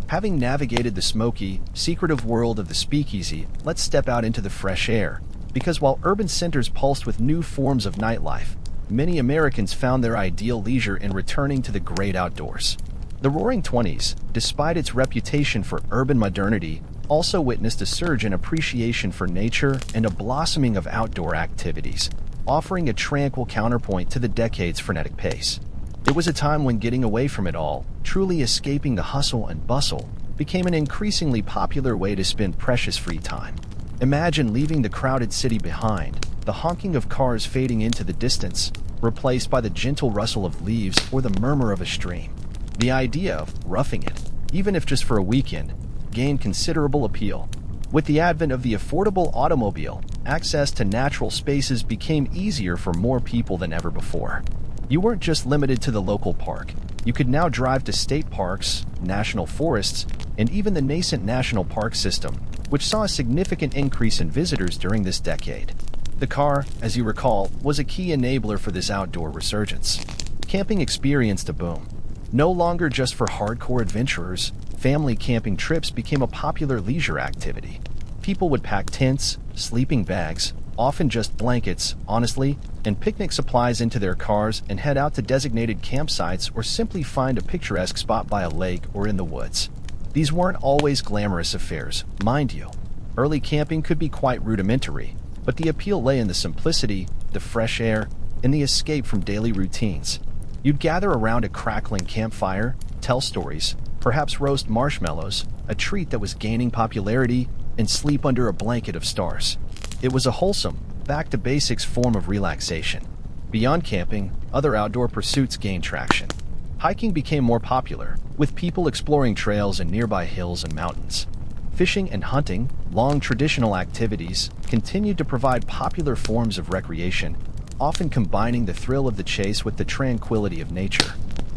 Having navigated the smoky, secretive world of the speakeasy, let's step out into the fresh air, because while urban centers pulsed with new forms of nightlife, many Americans found their ideal leisure in returning to the great outdoors. The Roaring Twenties, despite its reputation for urban modernity, also witnessed a surge in appreciation for nature and a blossoming of outdoor activities, offering a tranquil counterpoint to the decade's frenetic pace. It was a time when getting away from it all, truly escaping the hustle and bustle, became an increasingly popular way to spend precious free time. Imagine leaving the crowded city behind, the honking of cars fading into the distance, replaced by the gentle rustle of leaves or the murmur of a stream. The idea of roughing it, even if just for a weekend, gained considerable appeal. With the advent of the affordable automobile, access to natural spaces became easier for more people than ever before. You weren't just limited to the local park. You could now drive to state parks, national forests, and even the nascent national park system, which saw a significant increase in visitors during this decade. The car, as you recall, was a key enabler for this outdoor resurgence. Camping experienced a boom. No longer just for hardcore adventurers, family camping trips became a popular leisure activity. People would pack tents, sleeping bags, often just blankets, honestly, and picnic supplies into their cars and head out to designated campsites or simply find a picturesque spot by a lake or in the woods. These weren't always glamorous affairs, mind you. Early camping could be quite rudimentary, but the appeal lay in the simplicity, the fresh air, and the escape from daily routines. You'd gather around a crackling campfire, tell stories, perhaps roast marshmallows, a treat that was gaining popularity, and sleep under a blanket of stars. It was a wholesome, back-to-basics form of relaxation. Beyond camping, other outdoor pursuits gained traction. Hiking became more popular, with people exploring trails in nearby hills and mountains. Fishing and hunting, long traditional activities, continued to provide popular forms of recreation, often combining the thrill of the chase with the tranquility of nature.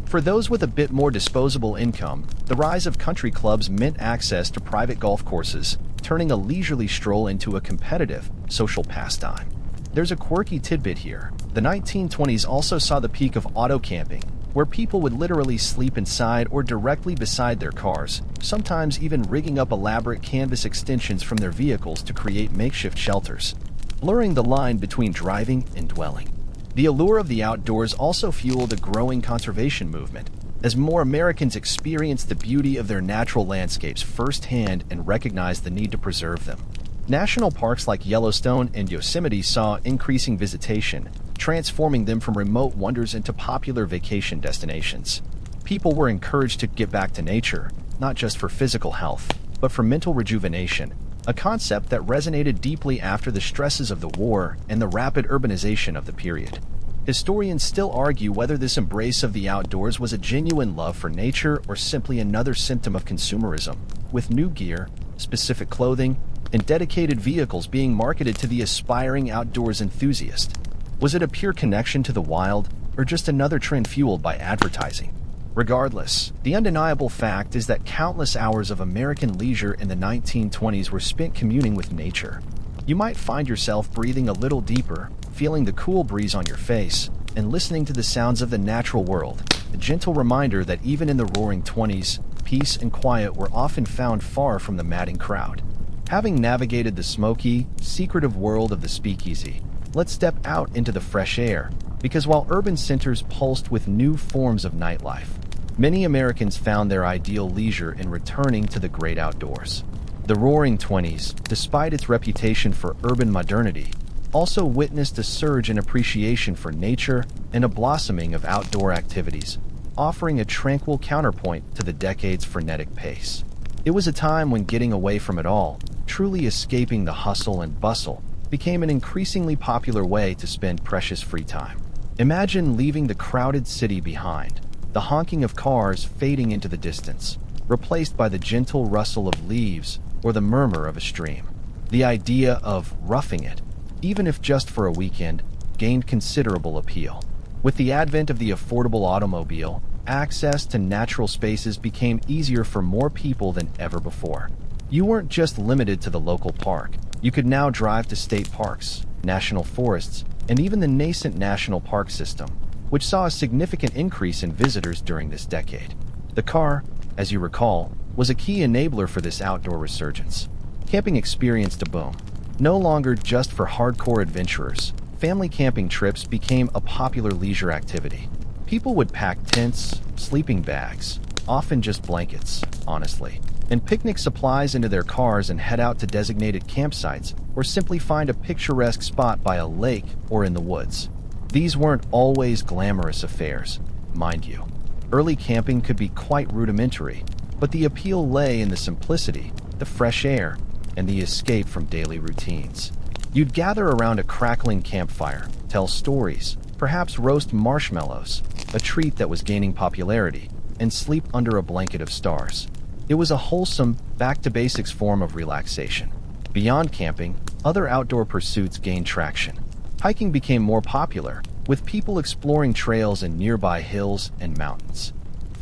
For those with a bit more disposable income, the rise of country clubs meant access to private golf courses, turning a leisurely stroll into a competitive, social pastime. There's a quirky tidbit here. The 1920s also saw the peak of auto camping, where people would literally sleep inside or directly beside their cars, sometimes even rigging up elaborate canvas extensions from their vehicles to create makeshift shelters, blurring the line between driving and dwelling. The allure of the outdoors also fueled a growing conservation movement, as more Americans experienced the beauty of their natural landscapes firsthand and recognized the need to preserve them. National parks like Yellowstone and Yosemite saw increasing visitation, transforming them from remote wonders into popular vacation destinations. People were encouraged to get back to nature, not just for physical health, but for mental rejuvenation, a concept that resonated deeply after the stresses of the war and the rapid urbanization of the period. Historians still argue whether this embrace of the outdoors was a genuine love for nature or simply another symptom of consumerism, with new gear, specific clothing, and dedicated vehicles being marketed to the aspiring outdoors enthusiast. Was it a pure connection to the wild, or just another trend fueled by advertising? Regardless, the undeniable fact is that countless hours of American leisure in the 1920s were spent communing with nature. You might find yourself breathing a little deeper, feeling the cool breeze on your face, and listening to the sounds of the natural world, a gentle reminder that even in the roaring 20s, peace and quiet were often found far from the madding crowd. Having navigated the smoky, secretive world of the speakeasy, let's step out into the fresh air, because while urban centers pulsed with new forms of nightlife, many Americans found their ideal leisure in returning to the great outdoors. The Roaring Twenties, despite its reputation for urban modernity, also witnessed a surge in appreciation for nature and a blossoming of outdoor activities, offering a tranquil counterpoint to the decade's frenetic pace. It was a time when getting away from it all, truly escaping the hustle and bustle, became an increasingly popular way to spend precious free time. Imagine leaving the crowded city behind, the honking of cars fading into the distance, replaced by the gentle rustle of leaves or the murmur of a stream. The idea of roughing it, even if just for a weekend, gained considerable appeal. With the advent of the affordable automobile, access to natural spaces became easier for more people than ever before. You weren't just limited to the local park. You could now drive to state parks, national forests, and even the nascent national park system, which saw a significant increase in visitors during this decade. The car, as you recall, was a key enabler for this outdoor resurgence. Camping experienced a boom. No longer just for hardcore adventurers, family camping trips became a popular leisure activity. People would pack tents, sleeping bags, often just blankets, honestly, and picnic supplies into their cars and head out to designated campsites or simply find a picturesque spot by a lake or in the woods. These weren't always glamorous affairs, mind you. Early camping could be quite rudimentary, but the appeal lay in the simplicity, the fresh air, and the escape from daily routines. You'd gather around a crackling campfire, tell stories, perhaps roast marshmallows, a treat that was gaining popularity, and sleep under a blanket of stars. It was a wholesome, back-to-basics form of relaxation. Beyond camping, other outdoor pursuits gained traction. Hiking became more popular, with people exploring trails in nearby hills and mountains.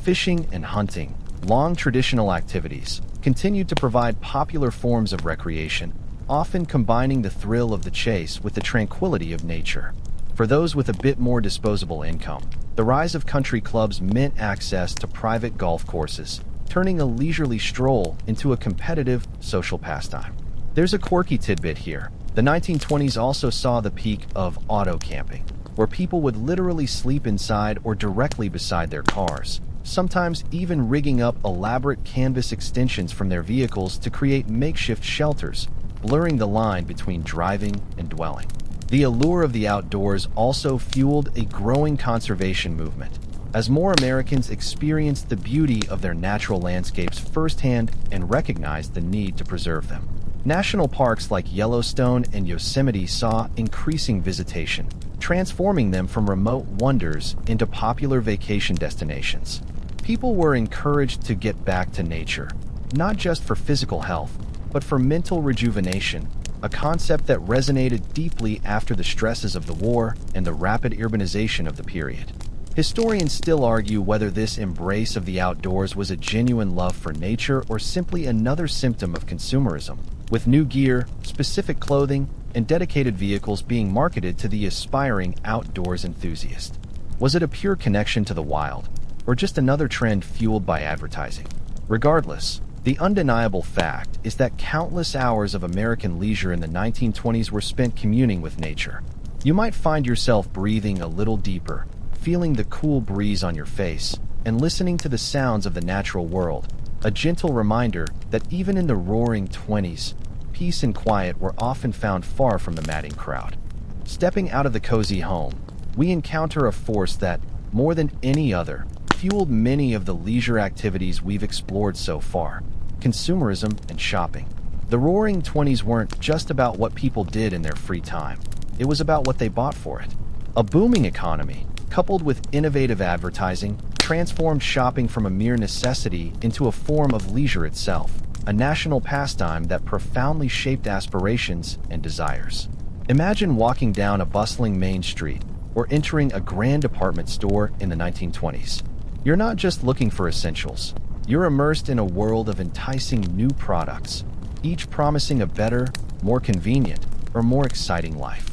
Fishing and hunting, long traditional activities, continued to provide popular forms of recreation, often combining the thrill of the chase with the tranquility of nature. For those with a bit more disposable income, the rise of country clubs meant access to private golf courses, turning a leisurely stroll into a competitive social pastime. There's a quirky tidbit here. The 1920s also saw the peak of auto camping, where people would literally sleep inside or directly beside their cars, sometimes even rigging up elaborate canvas extensions from their vehicles to create makeshift shelters, blurring the line between driving and dwelling. The allure of the outdoors also fueled a growing conservation movement, as more Americans experienced the beauty of their natural landscapes firsthand and recognized the need to preserve them. National parks like Yellowstone and Yosemite saw increasing visitation, transforming them from remote wonders into popular vacation destinations. People were encouraged to get back to nature, not just for physical health, but for mental rejuvenation, a concept that resonated deeply after the stresses of the war and the rapid urbanization of the period. Historians still argue whether this embrace of the outdoors was a genuine love for nature or simply another symptom of consumerism, with new gear, specific clothing, and dedicated vehicles being marketed to the aspiring outdoors enthusiast. Was it a pure connection to the wild, or just another trend fueled by advertising? Regardless, the undeniable fact is that countless hours of American leisure in the 1920s were spent communing with nature. You might find yourself breathing a little deeper, feeling the cool breeze on your face, and listening to the sounds of the natural world, a gentle reminder that even in the roaring 20s, peace and quiet were often found far from the madding crowd. Stepping out of the cozy home, we encounter a force that, more than any other, fueled many of the leisure activities we've explored so far: consumerism and shopping. The roaring 20s weren't just about what people did in their free time. It was about what they bought for it. A booming economy, coupled with innovative advertising, transformed shopping from a mere necessity into a form of leisure itself. a national pastime that profoundly shaped aspirations and desires. Imagine walking down a bustling main street or entering a grand department store in the 1920s. You're not just looking for essentials. You're immersed in a world of enticing new products, each promising a better, more convenient, or more exciting life.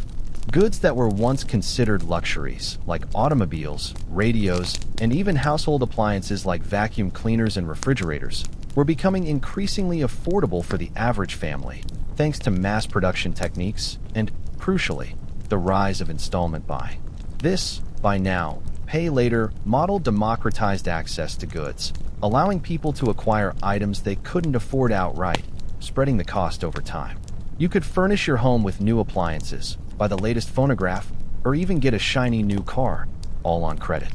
Goods that were once considered luxuries, like automobiles, radios, and even household appliances like vacuum cleaners and refrigerators, were becoming increasingly affordable for the average family, thanks to mass production techniques and, crucially, the rise of installment buying. This, by now, pay later model democratized access to goods, allowing people to acquire items they couldn't afford outright, spreading the cost over time. You could furnish your home with new appliances, buy the latest phonograph, or even get a shiny new car, all on credit.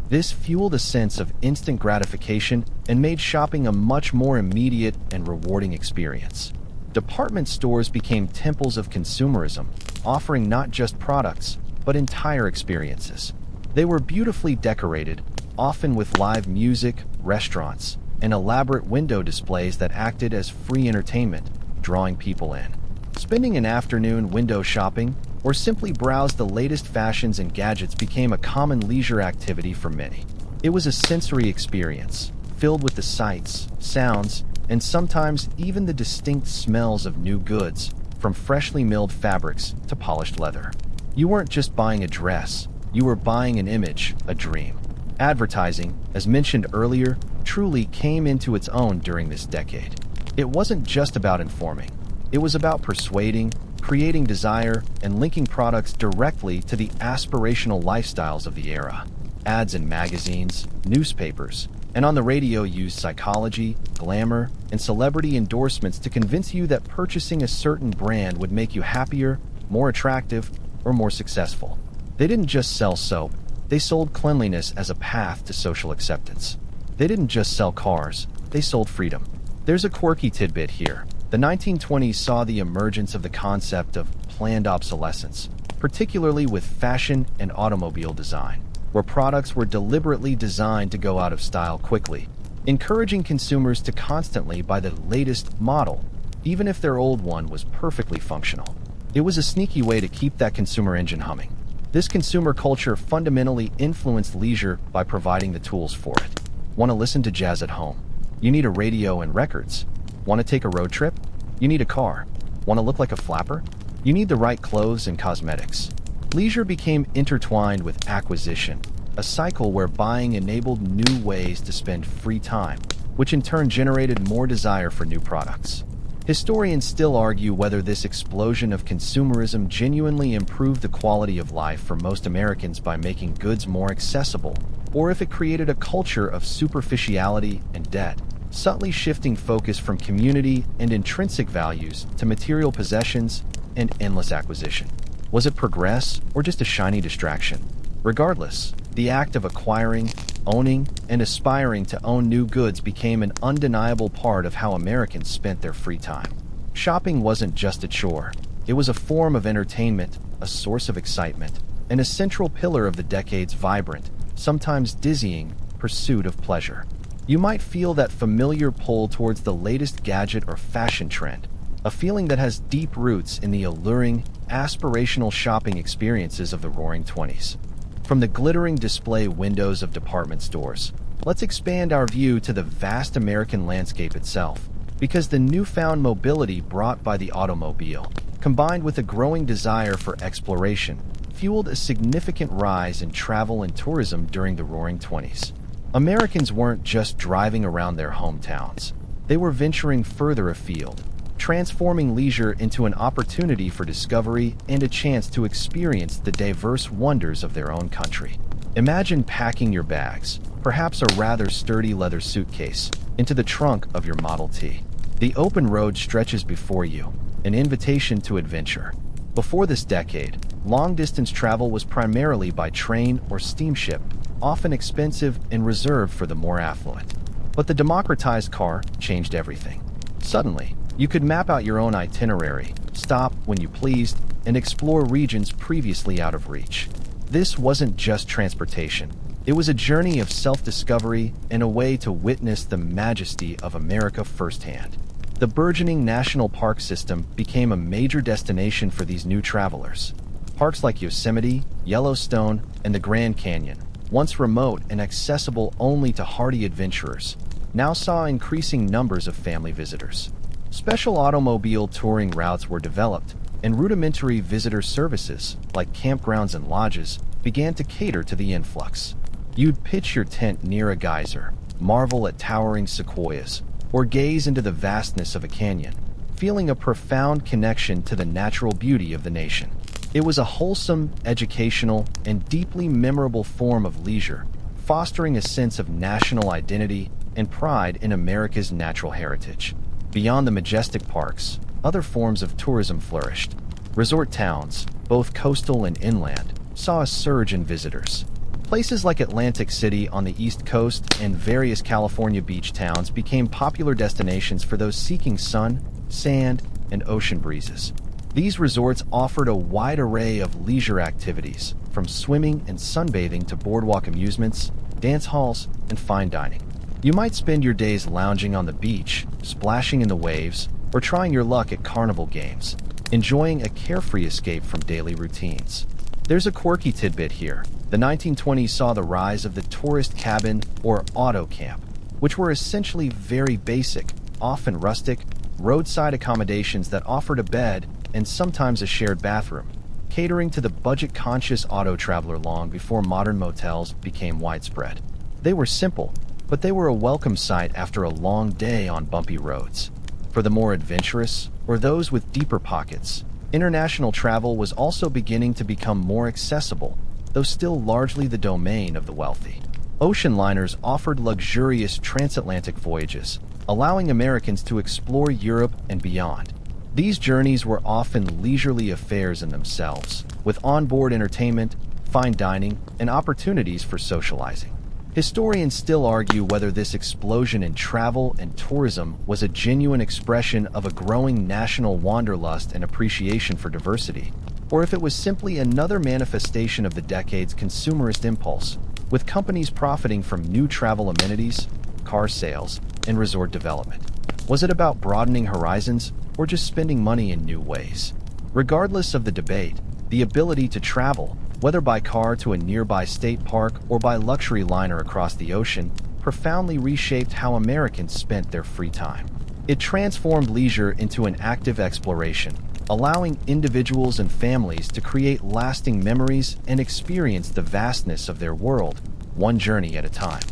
This fueled a sense of instant gratification and made shopping a much more immediate and rewarding experience. Department stores became temples of consumerism, offering not just products, but entire experiences. They were beautifully decorated, often with live music, restaurants, and elaborate window displays that acted as free entertainment, drawing people in. Spending an afternoon window shopping, or simply browse the latest fashions and gadgets became a common leisure activity for many. It was a sensory experience, filled with the sights, sounds, and sometimes even the distinct smells of new goods, from freshly milled fabrics to polished leather. You weren't just buying a dress, you were buying an image, a dream. Advertising, as mentioned earlier, truly came into its own during this decade. It wasn't just about informing. It was about persuading, creating desire, and linking products directly to the aspirational lifestyles of the era. Ads in magazines, newspapers, and on the radio used psychology, glamour, and celebrity endorsements to convince you that purchasing a certain brand would make you happier, more attractive, or more successful. They didn't just sell soap, they sold cleanliness as a path to social acceptance. They didn't just sell cars, they sold freedom. There's a quirky tidbit here. The 1920s saw the emergence of the concept of planned obsolescence, particularly with fashion and automobile design, where products were deliberately designed to go out of style quickly, encouraging consumers to constantly buy the latest model, even if their old one was perfectly functional. It was a sneaky way to keep that consumer engine humming. This consumer culture fundamentally influenced leisure by providing the tools for it. Want to listen to jazz at home? You need a radio and records. Want to take a road trip? You need a car. Want to look like a flapper? You need the right clothes and cosmetics. Leisure became intertwined with acquisition, a cycle where buying enabled new ways to spend free time, which in turn generated more desire for new products. Historians still argue whether this explosion of consumerism genuinely improved the quality of life for most Americans by making goods more accessible, or if it created a culture of superficiality and debt, subtly shifting focus from community and intrinsic values to material possessions and endless acquisition. Was it progress or just a shiny distraction? Regardless, the act of acquiring, owning, and aspiring to own new goods became an undeniable part of how Americans spent their free time. Shopping wasn't just a chore. It was a form of entertainment, a source of excitement, and a central pillar of the decade's vibrant, sometimes dizzying, pursuit of pleasure. You might feel that familiar pull towards the latest gadget or fashion trend, a feeling that has deep roots in the alluring, aspirational shopping experiences of the Roaring '20s. From the glittering display windows of department stores, let's expand our view to the vast American landscape itself, because the newfound mobility brought by the automobile, combined with a growing desire for exploration, fueled a significant rise in travel and tourism during the Roaring '20s. Americans weren't just driving around their hometowns. They were venturing further afield, transforming leisure into an opportunity for discovery and a chance to experience the diverse wonders of their own country. Imagine packing your bags, perhaps a rather sturdy leather suitcase, into the trunk of your Model T. The open road stretches before you, an invitation to adventure. Before this decade, long-distance travel was primarily by train or steamship, often expensive and reserved for the more affluent. But the democratized car changed everything. Suddenly, you could map out your own itinerary, stop when you pleased, and explore regions previously out of reach. This wasn't just transportation. It was a journey of self-discovery and a way to witness the majesty of America firsthand. The burgeoning national park system became a major destination for these new travelers. Parks like Yosemite, Yellowstone, and the Grand Canyon, once remote and accessible only to hardy adventurers, now saw increasing numbers of family visitors. Special automobile touring routes were developed, and rudimentary visitor services, like campgrounds and lodges, began to cater to the influx. You'd pitch your tent near a geyser, marvel at towering sequoias, or gaze into the vastness of a canyon, feeling a profound connection to the natural beauty of the nation. It was a wholesome, educational, and deeply memorable form of leisure, fostering a sense of national identity and pride in America's natural heritage. Beyond the majestic parks, other forms of tourism flourished. Resort towns, both coastal and inland, saw a surge in visitors. Places like Atlantic City on the East Coast and various California beach towns became popular destinations for those seeking sun, sand, and ocean breezes. These resorts offered a wide array of leisure activities, from swimming and sunbathing to boardwalk amusements, dance halls, and fine dining. You might spend your days lounging on the beach, splashing in the waves, or trying your luck at carnival games, enjoying a carefree escape from daily routines. There's a quirky tidbit here. The 1920s saw the rise of the tourist cabin or auto camp, which were essentially very basic, often rustic, roadside accommodations that offered a bed and sometimes a shared bathroom, catering to the budget-conscious auto traveler long before modern motels became widespread. They were simple, but they were a welcome sight after a long day on bumpy roads. For the more adventurous, or those with deeper pockets, international travel was also beginning to become more accessible, though still largely the domain of the wealthy. Ocean liners offered luxurious transatlantic voyages, allowing Americans to explore Europe and beyond. These journeys were often leisurely affairs in themselves, with onboard entertainment, fine dining, and opportunities for socializing. Historians still argue whether this explosion in travel and tourism was a genuine expression of a growing national wanderlust and appreciation for diversity, or if it was simply another manifestation of the decade's consumerist impulse, with companies profiting from new travel amenities, car sales, and resort development. Was it about broadening horizons, or just spending money in new ways? Regardless of the debate, the ability to travel, whether by car to a nearby state park or by luxury liner across the ocean, profoundly reshaped how Americans spent their free time. It transformed leisure into an active exploration, allowing individuals and families to create lasting memories and experience the vastness of their world, one journey at a time.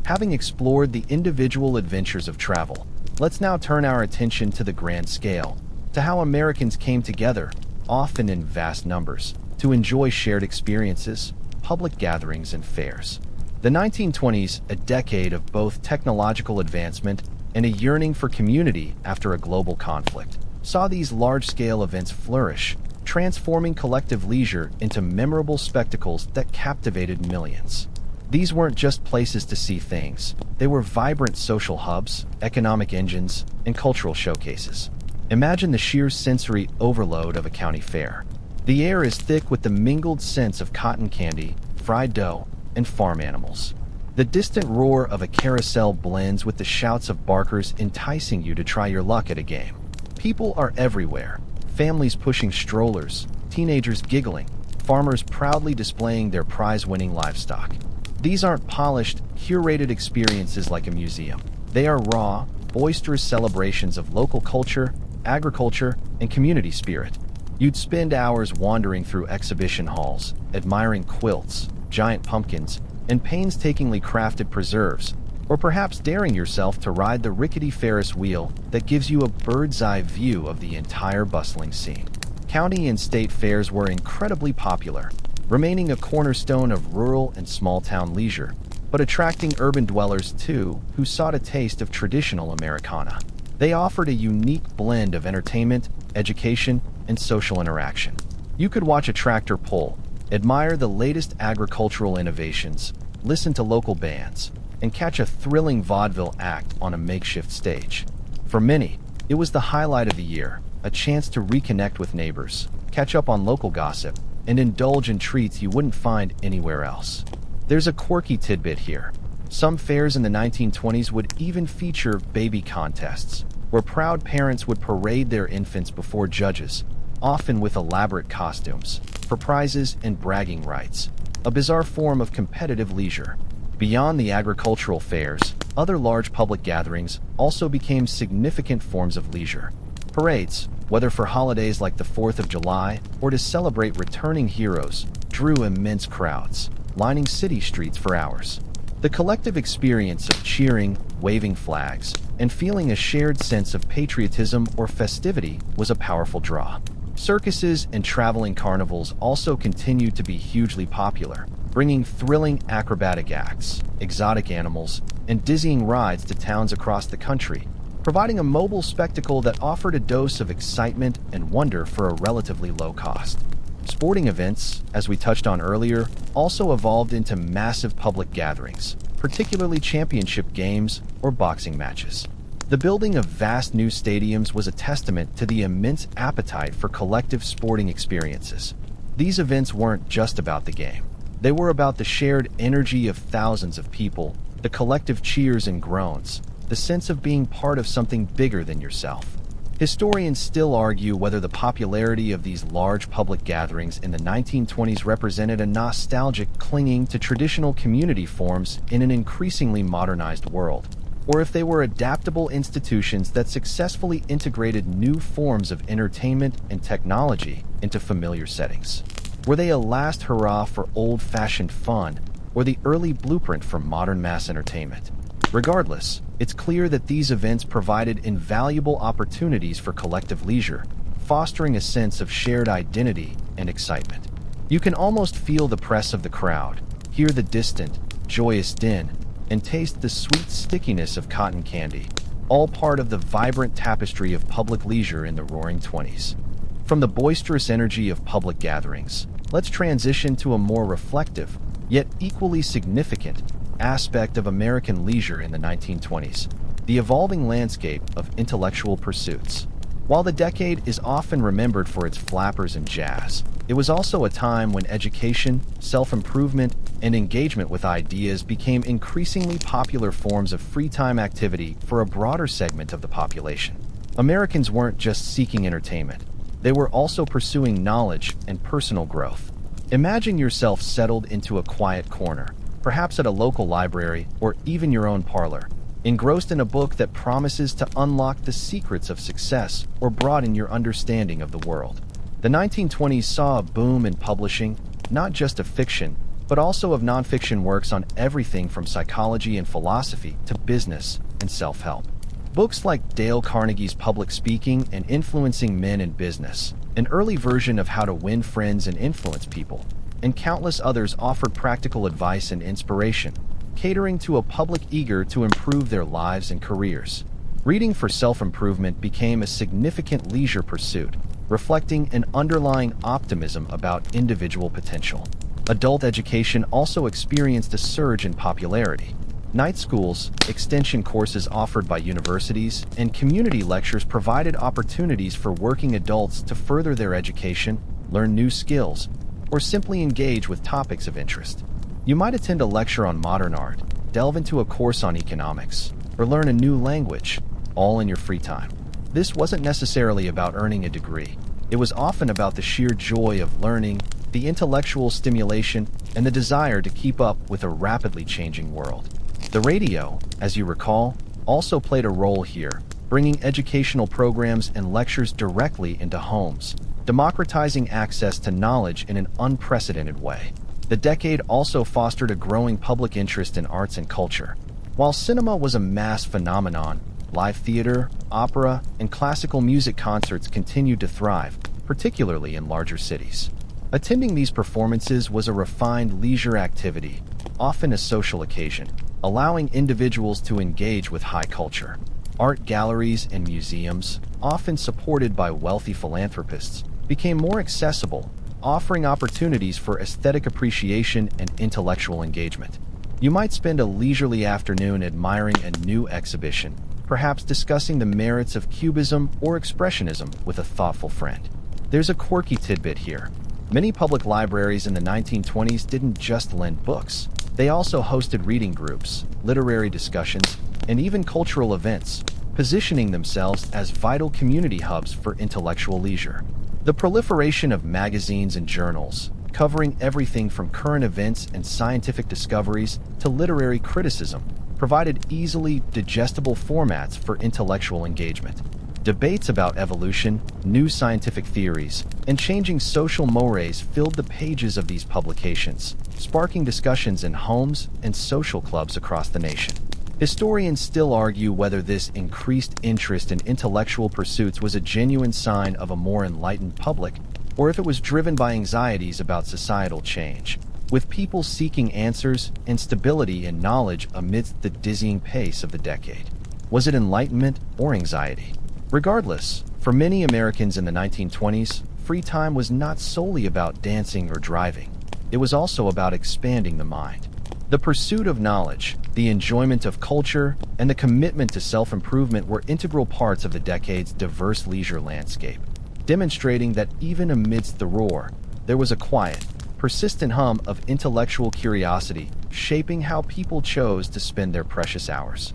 Having explored the individual adventures of travel, let's now turn our attention to the grand scale, to how Americans came together, often in vast numbers, to enjoy shared experiences, public gatherings, and fairs. The 1920s, a decade of both technological advancement and a yearning for community after a global conflict, saw these large-scale events flourish, transforming collective leisure into memorable spectacles that captivated millions. These weren't just places to see things. They were vibrant social hubs, economic engines, and cultural showcases. Imagine the sheer sensory overload of a county fair. The air is thick with the mingled scents of cotton candy, fried dough, and farm animals. The distant roar of a carousel blends with the shouts of barkers enticing you to try your luck at a game. People are everywhere, families pushing strollers, teenagers giggling, farmers proudly displaying their prize-winning livestock. These aren't polished, curated experiences like a museum. They are raw, boisterous celebrations of local culture, agriculture, and community spirit. You'd spend hours wandering through exhibition halls, admiring quilts, giant pumpkins, and painstakingly crafted preserves, or perhaps daring yourself to ride the rickety Ferris wheel that gives you a bird's-eye view of the entire bustling scene. County and state fairs were incredibly popular, remaining a cornerstone of rural and small-town leisure, but attracting urban dwellers too, who sought a taste of traditional Americana. They offered a unique blend of entertainment, education, and social interaction. You could watch a tractor pull, admire the latest agricultural innovations, listen to local bands, and catch a thrilling vaudeville act on a makeshift stage. For many, it was the highlight of the year, a chance to reconnect with neighbors, catch up on local gossip, and indulge in treats you wouldn't find anywhere else. There's a quirky tidbit here. Some fairs in the 1920s would even feature baby contests, where proud parents would parade their infants before judges, often with elaborate costumes, for prizes and bragging rights, a bizarre form of competitive leisure. Beyond the agricultural fairs, other large public gatherings also became significant forms of leisure. Parades, whether for holidays like the 4th of July or to celebrate returning heroes, drew immense crowds, lining city streets for hours. The collective experience of cheering, waving flags, and feeling a shared sense of patriotism or festivity was a powerful draw. Circuses and traveling carnivals also continued to be hugely popular, bringing thrilling acrobatic acts, exotic animals, and dizzying rides to towns across the country, providing a mobile spectacle that offered a dose of excitement and wonder for a relatively low cost. Sporting events, as we touched on earlier, also evolved into massive public gatherings, particularly championship games or boxing matches. The building of vast new stadiums was a testament to the immense appetite for collective sporting experiences. These events weren't just about the game. They were about the shared energy of thousands of people, the collective cheers and groans, the sense of being part of something bigger than yourself. Historians still argue whether the popularity of these large public gatherings in the 1920s represented a nostalgic clinging to traditional community forms in an increasingly modernized world, or if they were adaptable institutions that successfully integrated new forms of entertainment and technology into familiar settings. Were they a last hurrah for old-fashioned fun, or the early blueprint for modern mass entertainment? Regardless, it's clear that these events provided invaluable opportunities for collective leisure, fostering a sense of shared identity and excitement. You can almost feel the press of the crowd, hear the distant, joyous din, and taste the sweet stickiness of cotton candy, all part of the vibrant tapestry of public leisure in the Roaring Twenties. From the boisterous energy of public gatherings, let's transition to a more reflective, yet equally significant, aspect of American leisure in the 1920s, the evolving landscape of intellectual pursuits. While the decade is often remembered for its flappers and jazz, it was also a time when education, self-improvement, and engagement with ideas became increasingly popular forms of free-time activity for a broader segment of the population. Americans weren't just seeking entertainment, they were also pursuing knowledge and personal growth. Imagine yourself settled into a quiet corner, perhaps at a local library or even your own parlor, engrossed in a book that promises to unlock the secrets of success or broaden your understanding of the world. The 1920s saw a boom in publishing, not just of fiction, but also of nonfiction works on everything from psychology and philosophy to business and self-help. Books like Dale Carnegie's Public Speaking and Influencing Men in Business, an early version of how to win friends and influence people, and countless others offered practical advice and inspiration, catering to a public eager to improve their lives and careers. Reading for self-improvement became a significant leisure pursuit, reflecting an underlying optimism about individual potential. Adult education also experienced a surge in popularity. Night schools, extension courses offered by universities, and community lectures provided opportunities for working adults to further their education, learn new skills, or simply engage with topics of interest. You might attend a lecture on modern art, delve into a course on economics, or learn a new language, all in your free time. This wasn't necessarily about earning a degree. It was often about the sheer joy of learning, the intellectual stimulation, and the desire to keep up with a rapidly changing world. The radio, as you recall, also played a role here, bringing educational programs and lectures directly into homes, democratizing access to knowledge in an unprecedented way. The decade also fostered a growing public interest in arts and culture. While cinema was a mass phenomenon, live theater, opera, and classical music concerts continued to thrive, particularly in larger cities. Attending these performances was a refined leisure activity, often a social occasion, allowing individuals to engage with high culture. Art galleries and museums, often supported by wealthy philanthropists, became more accessible, offering opportunities for aesthetic appreciation and intellectual engagement. You might spend a leisurely afternoon admiring a new exhibition, perhaps discussing the merits of Cubism or Expressionism with a thoughtful friend. There's a quirky tidbit here. Many public libraries in the 1920s didn't just lend books. They also hosted reading groups, literary discussions, and even cultural events, positioning themselves as vital community hubs for intellectual leisure. The proliferation of magazines and journals, covering everything from current events and scientific discoveries to literary criticism, provided easily digestible formats for intellectual engagement. Debates about evolution, new scientific theories, and changing social mores filled the pages of these publications, sparking discussions in homes and social clubs across the nation. Historians still argue whether this increased interest in intellectual pursuits was a genuine sign of a more enlightened public, or if it was driven by anxieties about societal change, with people seeking answers and stability in knowledge amidst the dizzying pace of the decade. Was it enlightenment or anxiety? Regardless, for many Americans in the 1920s, free time was not solely about dancing or driving. It was also about expanding the mind. The pursuit of knowledge, the enjoyment of culture, and the commitment to self-improvement were integral parts of the decade's diverse leisure landscape, demonstrating that even amidst the roar, there was a quiet, persistent hum of intellectual curiosity shaping how people chose to spend their precious hours.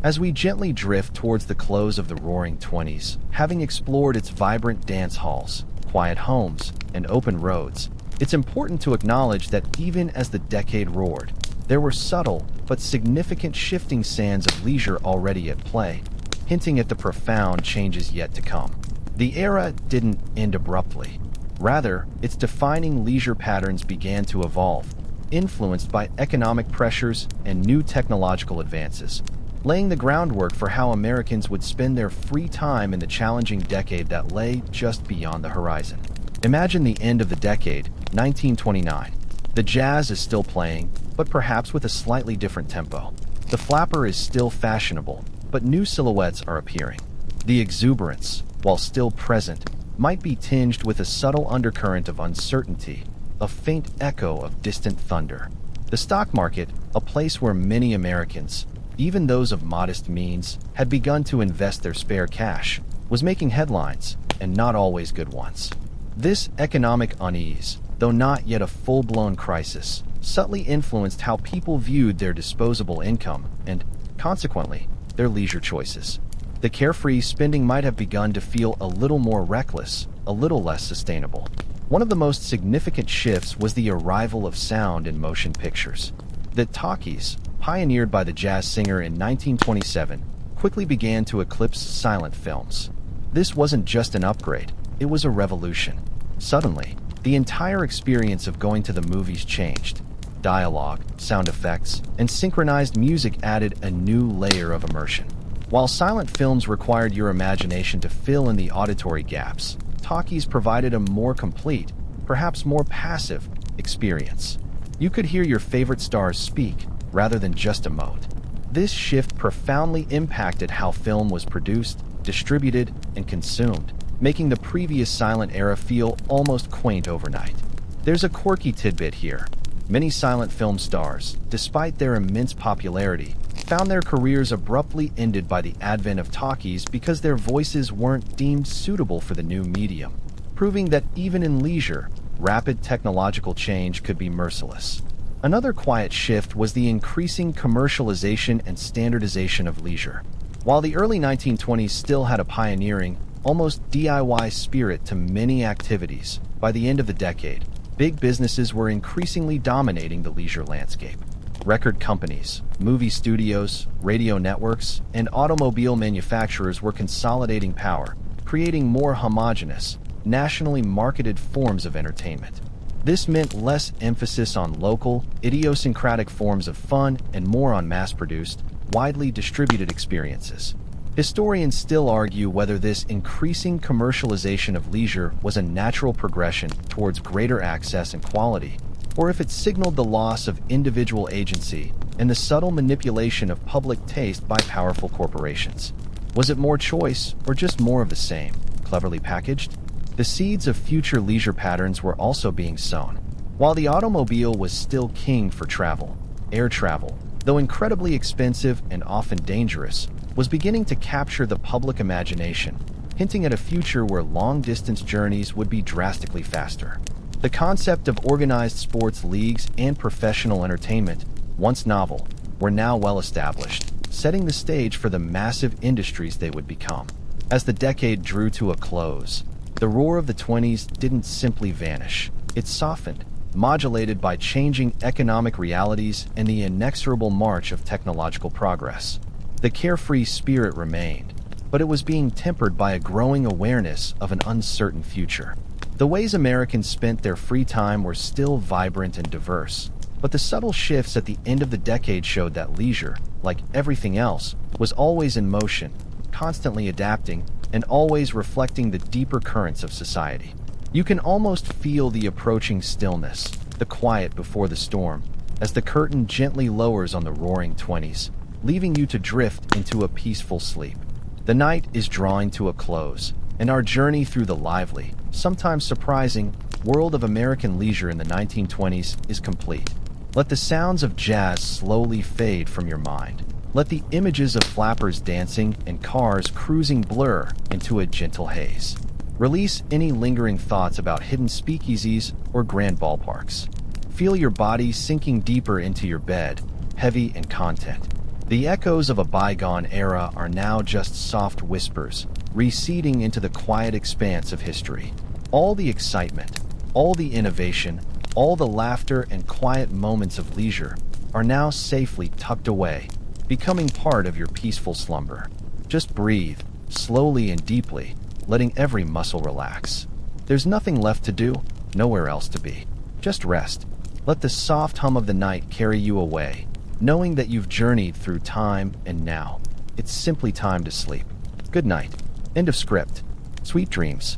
As we gently drift towards the close of the Roaring Twenties, having explored its vibrant dance halls, quiet homes, and open roads, it's important to acknowledge that even as the decade roared, there were subtle but significant shifting sands of leisure already at play, hinting at the profound changes yet to come. The era didn't end abruptly. Rather, its defining leisure patterns began to evolve, influenced by economic pressures and new technological advances, laying the groundwork for how Americans would spend their free time in the challenging decade that lay just beyond the horizon. Imagine the end of the decade, 1929. The jazz is still playing, but perhaps with a slightly different tempo. The flapper is still fashionable, but new silhouettes are appearing. The exuberance, while still present, might be tinged with a subtle undercurrent of uncertainty, a faint echo of distant thunder. The stock market, a place where many Americans, even those of modest means, had begun to invest their spare cash, was making headlines, and not always good ones. This economic unease, though not yet a full-blown crisis, subtly influenced how people viewed their disposable income and, consequently, their leisure choices. The carefree spending might have begun to feel a little more reckless, a little less sustainable. One of the most significant shifts was the arrival of sound in motion pictures. The talkies, pioneered by the jazz singer in 1927, quickly began to eclipse silent films. This wasn't just an upgrade, it was a revolution. Suddenly, the entire experience of going to the movies changed. Dialogue, sound effects, and synchronized music added a new layer of immersion. While silent films required your imagination to fill in the auditory gaps, talkies provided a more complete, perhaps more passive, experience. You could hear your favorite stars speak, rather than just emote. This shift profoundly impacted how film was produced, distributed, and consumed, making the previous silent era feel almost quaint overnight. There's a quirky tidbit here. Many silent film stars, despite their immense popularity, found their careers abruptly ended by the advent of talkies because their voices weren't deemed suitable for the new medium, proving that even in leisure, rapid technological change could be merciless. Another quiet shift was the increasing commercialization and standardization of leisure. While the early 1920s still had a pioneering, almost DIY spirit to many activities, by the end of the decade, big businesses were increasingly dominating the leisure landscape. Record companies, movie studios, radio networks, and automobile manufacturers were consolidating power, creating more homogeneous, nationally marketed forms of entertainment. This meant less emphasis on local, idiosyncratic forms of fun and more on mass-produced, widely distributed experiences. Historians still argue whether this increasing commercialization of leisure was a natural progression towards greater access and quality, or if it signaled the loss of individual agency and the subtle manipulation of public taste by powerful corporations. Was it more choice, or just more of the same, cleverly packaged? The seeds of future leisure patterns were also being sown. While the automobile was still king for travel, air travel, though incredibly expensive and often dangerous, was beginning to capture the public imagination, hinting at a future where long-distance journeys would be drastically faster. The concept of organized sports leagues and professional entertainment, once novel, were now well established, setting the stage for the massive industries they would become. As the decade drew to a close, the roar of the 20s didn't simply vanish. It softened, modulated by changing economic realities and the inexorable march of technological progress. The carefree spirit remained, but it was being tempered by a growing awareness of an uncertain future. The ways Americans spent their free time were still vibrant and diverse, but the subtle shifts at the end of the decade showed that leisure, like everything else, was always in motion, constantly adapting, and always reflecting the deeper currents of society. You can almost feel the approaching stillness, the quiet before the storm, as the curtain gently lowers on the roaring 20s, leaving you to drift into a peaceful sleep. The night is drawing to a close, and our journey through the lively, sometimes surprising, world of American leisure in the 1920s is complete. Let the sounds of jazz slowly fade from your mind. Let the images of flappers dancing and cars cruising blur into a gentle haze. Release any lingering thoughts about hidden speakeasies or grand ballparks. Feel your body sinking deeper into your bed, heavy in content. The echoes of a bygone era are now just soft whispers, receding into the quiet expanse of history. All the excitement, all the innovation, all the laughter and quiet moments of leisure are now safely tucked away, becoming part of your peaceful slumber. Just breathe, slowly and deeply, letting every muscle relax. There's nothing left to do, nowhere else to be. Just rest. Let the soft hum of the night carry you away, knowing that you've journeyed through time and now. It's simply time to sleep. Good night. End of script. Sweet dreams.